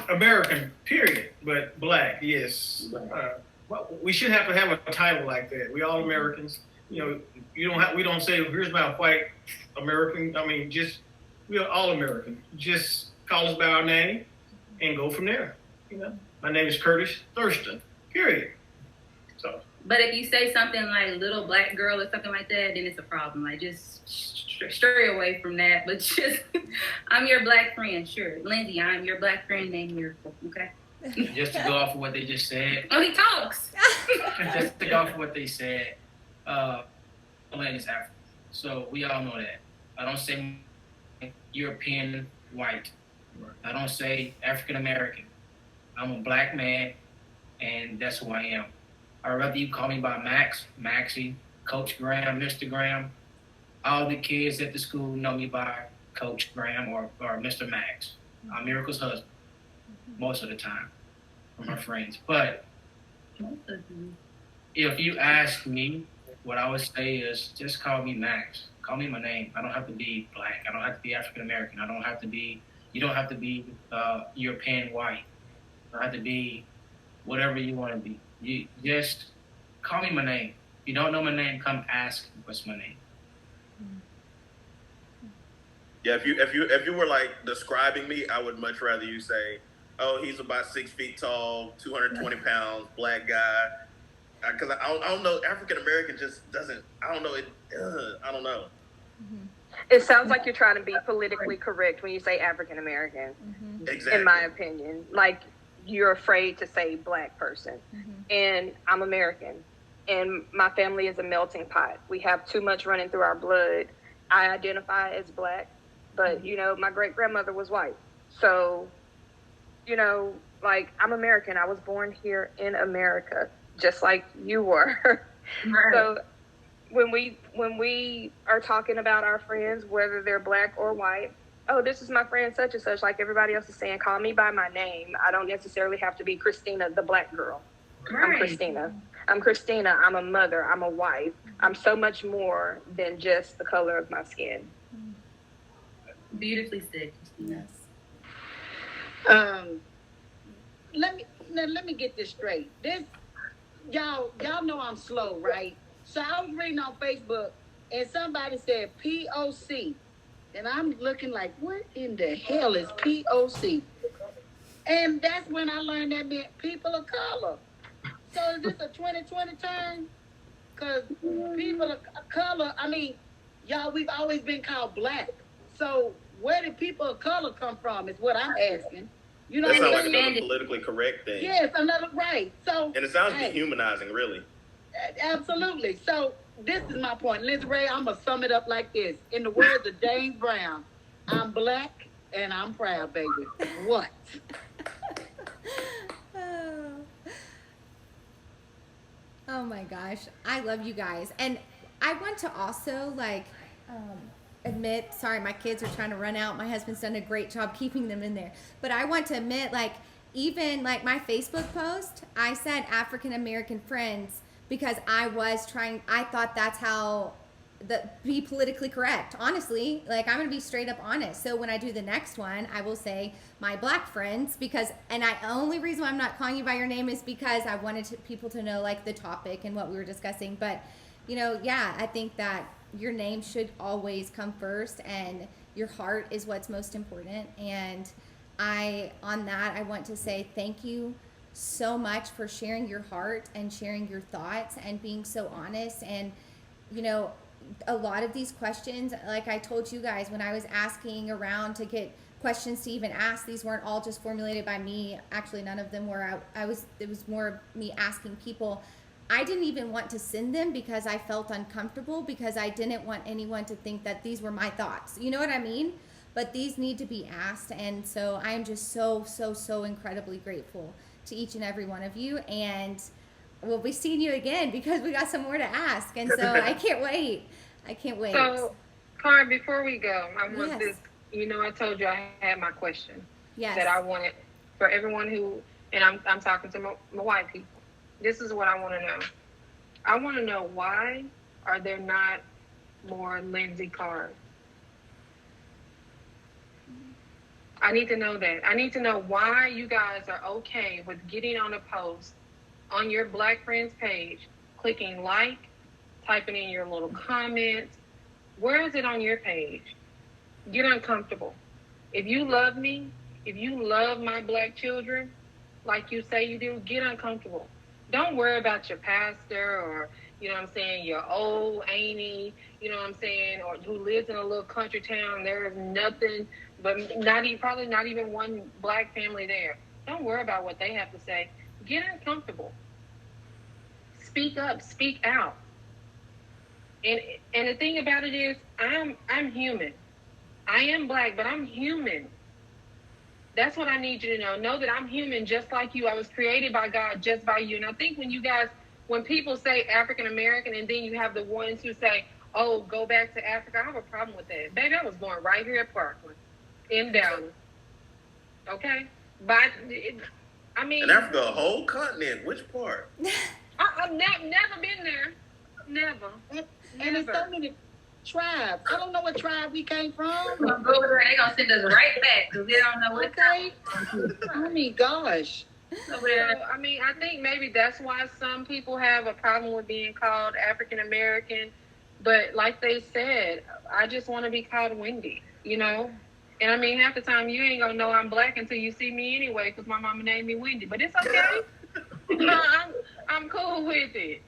American, period, but Black, yes. Well, we should have to have a title like that. We all Americans. You know, we don't say, here's my white American. I mean, we are all American. Just call us by our name and go from there. You know, my name is Curtis Thurston, period. So. But if you say something like little Black girl or something like that, then it's a problem. Like, just stray away from that. But just, I'm your Black friend, sure. Lindsay, I'm your Black friend named Miracle, okay? Just to go off of what they just said. Oh, he talks. Just to go off of what they said. Land is African, so we all know that. I don't say European white. I don't say African American. I'm a Black man, and that's who I am. I'd rather you call me by Max, Maxie, Coach Graham, Mr. Graham. All the kids at the school know me by Coach Graham or Mr. Max. I'm Miracle's husband most of the time for my friends. But if you ask me, what I would say is just call me Max. Call me my name. I don't have to be Black. I don't have to be African American. You don't have to be European white. I don't have to be whatever you want to be. You just call me my name. If you don't know my name, come ask what's my name. Yeah, if you were like describing me, I would much rather you say, oh, he's about 6 feet tall, 220 pounds, Black guy. Because I don't know, African American just doesn't. I don't know it. I don't know. It sounds like you're trying to be politically correct when you say African American. Exactly. In my opinion, like you're afraid to say Black person, and I'm American, and my family is a melting pot. We have too much running through our blood. I identify as Black, but you know, my great grandmother was white, so you know, like I'm American. I was born here in America, just like you were. Right. So when we are talking about our friends, whether they're Black or white, oh, this is my friend such and such, like everybody else is saying, call me by my name. I don't necessarily have to be Christina, the Black girl. Right. I'm Christina. I'm a mother. I'm a wife. I'm so much more than just the color of my skin. Beautifully said, Christina. Yes. Let me get this straight. Y'all know I'm slow, right? So I was reading on Facebook and somebody said POC. And I'm looking like, what in the hell is POC? And that's when I learned that meant people of color. So is this a 2020 term? Because people of color, I mean, y'all, we've always been called Black. So where did people of color come from is what I'm asking. You know That what sounds I'm like saying? another politically correct thing. Yes, another, right. So, And it sounds hey, dehumanizing, really. absolutely. So this is my point. Liz Ray, I'm going to sum it up like this. In the words of James Brown, I'm Black and I'm proud, baby. What? Oh my gosh, I love you guys. And I want to also admit, sorry, my kids are trying to run out. My husband's done a great job keeping them in there. But I want to admit, even my Facebook post, I said African American friends because I thought that's how be politically correct. Honestly, like, I'm gonna be straight up honest. So when I do the next one, I will say my black friends, because, and I only reason why I'm not calling you by your name is because I wanted people to know like the topic and what we were discussing. But yeah, I think that your name should always come first, and your heart is what's most important. And I want to say thank you so much for sharing your heart and sharing your thoughts and being so honest. And a lot of these questions, like I told you guys when I was asking around to get questions to even ask, these weren't all just formulated by me. Actually, none of them were. It was more me asking people. I didn't even want to send them because I felt uncomfortable, because I didn't want anyone to think that these were my thoughts. You know what I mean? But these need to be asked. And so I'm just so, so, so incredibly grateful to each and every one of you. And we'll be seeing you again because we got some more to ask. And so I can't wait. I can't wait. So, Karen, before we go, I want Yes. this. I told you I had my question Yes. that I wanted for everyone who, and I'm talking to my white people. This is what I want to know. I want to know, why are there not more Lindsay Carrs? I need to know that. I need to know why you guys are okay with getting on a post on your Black Friends page, clicking like, typing in your little comments. Where is it on your page? Get uncomfortable. If you love me, if you love my Black children, like you say you do, get uncomfortable. Don't worry about your pastor or, your old auntie, or who lives in a little country town. There is nothing, but probably not even one Black family there. Don't worry about what they have to say. Get uncomfortable. Speak up, speak out. And the thing about it is, I'm human. I am Black, but I'm human. That's what I need you to know. Know that I'm human just like you. I was created by God just by you. And I think when people say African American, and then you have the ones who say, oh, go back to Africa, I have a problem with that. Baby, I was born right here at Parkland, in Dallas. Okay? But, In Africa, a whole continent. Which part? I've never been there. Never. And there's so many tribes. I don't know what tribe we came from. We're gonna go over there and they're gonna send us right back because they don't know what. Okay. I mean, gosh. Over there. So, I think maybe that's why some people have a problem with being called African American. But like they said, I just want to be called Wendy, And half the time you ain't gonna know I'm Black until you see me anyway, because my mama named me Wendy. But it's okay. I'm cool with it.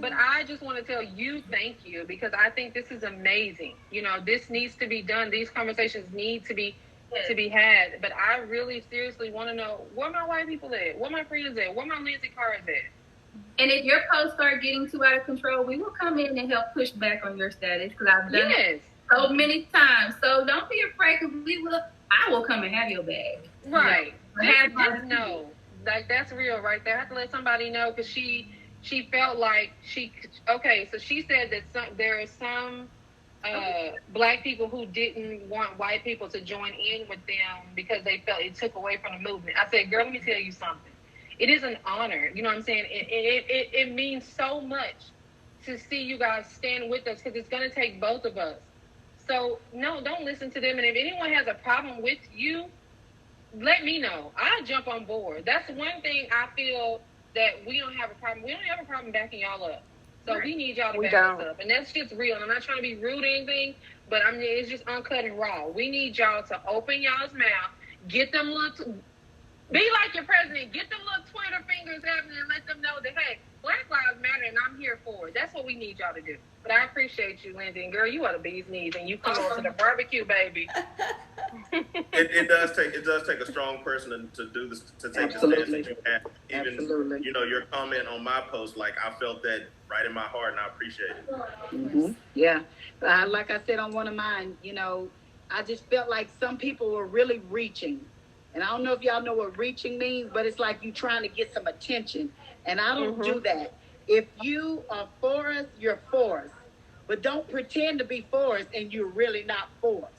But I just want to tell you thank you, because I think this is amazing. This needs to be done. These conversations need to be had. But I really seriously want to know, where my white people at? Where my friends at? Where my Lindsay Carrs at? And if your posts start getting too out of control, we will come in and help push back on your status, because I've done it so many times. So don't be afraid, because I will come and have your bag. Right. Just know. Like, that's real right there. I have to let somebody know, because she felt like she said that there are some Black people who didn't want white people to join in with them because they felt it took away from the movement. I said, girl, let me tell you something. It is an honor. You know what I'm saying? It means so much to see you guys stand with us, because it's going to take both of us. So, no, don't listen to them. And if anyone has a problem with you, let me know. I'll jump on board. That's one thing I feel that we don't have a problem. We don't have a problem backing y'all up. So we need y'all to back us up. And that's just real. I'm not trying to be rude or anything, but it's just uncut and raw. We need y'all to open y'all's mouth, get them little, be like your president, get them little Twitter fingers happening and let them know that, hey, Black Lives Matter and I'm here for it. That's what we need y'all to do. But I appreciate you, Lindsay. And girl, you are the bee's knees, and you come on to the barbecue, baby. It does take a strong person to do this, to take the stance that you have. Even your comment on my post, like, I felt that right in my heart, and I appreciate it. Mm-hmm. Yeah, like I said on one of mine, I just felt like some people were really reaching, and I don't know if y'all know what reaching means, but it's like you trying to get some attention, and I don't do that. If you are for us, you're for us, but don't pretend to be for us and you're really not for us.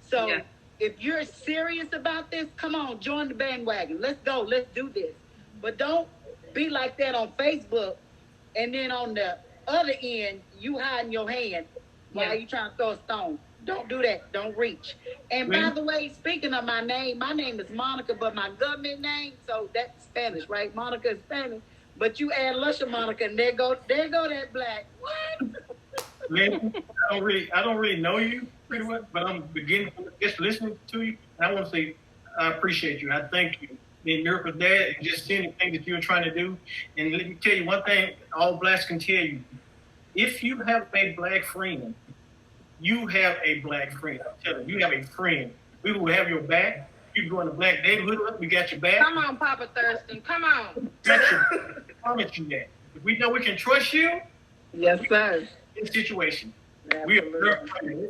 So if you're serious about this, come on, join the bandwagon. Let's go. Let's do this. But don't be like that on Facebook, and then on the other end, you hiding your hand while you trying to throw a stone. Don't do that. Don't reach. And by the way, speaking of my name is Monica, but my government name, so that's Spanish, right? Monica is Spanish. But you add Lusha Monica, and there go that black. What? Man, I don't really know you pretty well, but I'm beginning just listening to you. And I want to say I appreciate you. I thank you. In Miracle's dad, and just seeing the things that you're trying to do. And let me tell you one thing, all blacks can tell you. If you have a black friend, you have a black friend. I'm telling you, you have a friend. We will have your back. You go in the black neighborhood, we got your back. Come on, Papa Thurston. Come on. I promise you that. If we know we can trust you, Yes, sir. in this situation, we are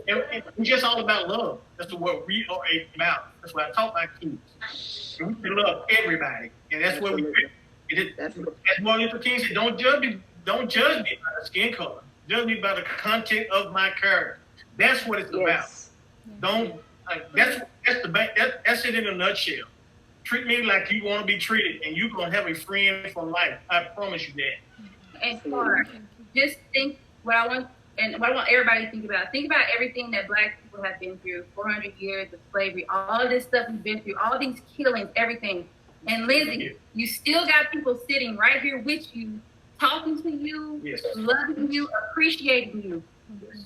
it's just all about love. That's what we are about. That's what I taught my kids. And we can love everybody, and that's what we do. As Martin Luther King said, don't judge me by the skin color. Judge me by the content of my character. That's what it's about. Don't that's it in a nutshell. Treat me like you want to be treated, and you're gonna have a friend for life. I promise you that. And Clark, just think what I want everybody to think about. Think about everything that black people have been through, 400 years of slavery, all this stuff we've been through, all these killings, everything. And Lizzie, you still got people sitting right here with you, talking to you, loving you, appreciating you.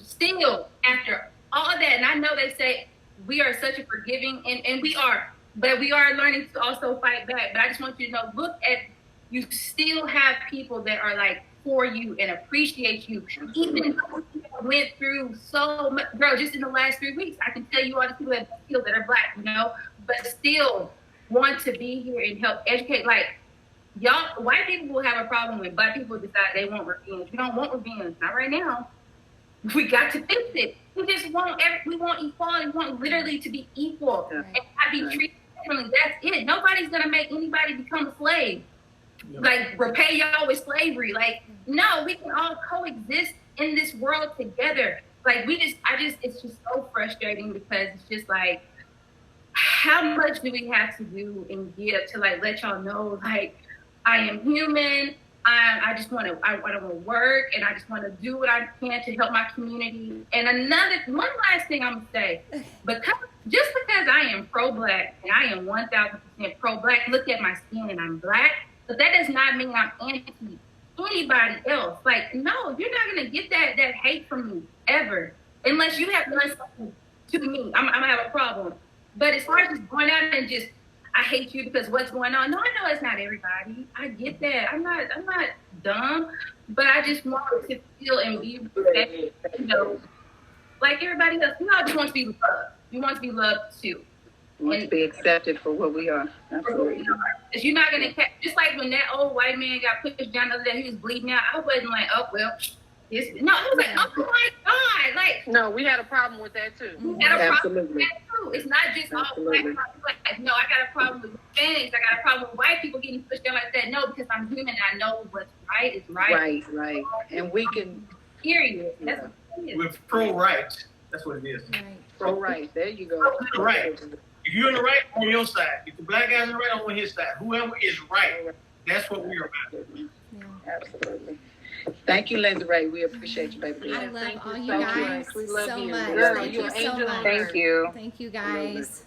Still, after all of that, and I know they say we are such a forgiving, and we are, but we are learning to also fight back. But I just want you to know, look at, you still have people that are like for you and appreciate you. Even though you went through so much, girl, just in the last 3 weeks, I can tell you all the people that feel that are black, you know, but still want to be here and help educate. Like, y'all, white people will have a problem when black people decide they want revenge. We don't want revenge, not right now. We got to fix it. We just want we want equality. We want literally to be equal and not be treated differently. That's it. Nobody's gonna make anybody become a slave. Like repay y'all with slavery. Like, no, we can all coexist in this world together. Like it's just so frustrating because it's just like, how much do we have to do and give to like let y'all know like I am human. I just want to work, and I just want to do what I can to help my community. And one last thing I'm gonna say, just because I am pro-black and I am 1,000% pro-black, look at my skin and I'm black, but that does not mean I'm anti anybody else. Like, no, you're not gonna get that hate from me ever, unless you have done something to me. I'm gonna have a problem. But as far as just going out and just I hate you because what's going on. No, I know it's not everybody. I get that. I'm not dumb, but I just want to feel and be respected, you know, like everybody else. We all just want to be loved. We want to be loved too. We want to be accepted for what we are. Absolutely. Because you're not gonna just like when that old white man got pushed down the other day, he was bleeding out. I wasn't like, oh well. No, he was like, oh my God, like. No, we had a problem with that too. We had a problem with that too. It's not just all black people. Like, no, I got a problem with Hispanics. I got a problem with white people getting pushed down like that. No, because I'm human and I know what's right is right. Right. And we can. Period. That's what it is. We're pro-rights. That's what it is. Pro-right. There you go. Right. If you're in the right, on your side. If the black guy's in the right, I'm on his side. Whoever is right, that's what we're about. Absolutely. Thank you, Lindsay Ray. We appreciate you, baby. I love all you guys We love so you. much. Girl, Thank you're you an so angel. much. Thank you. Thank you guys.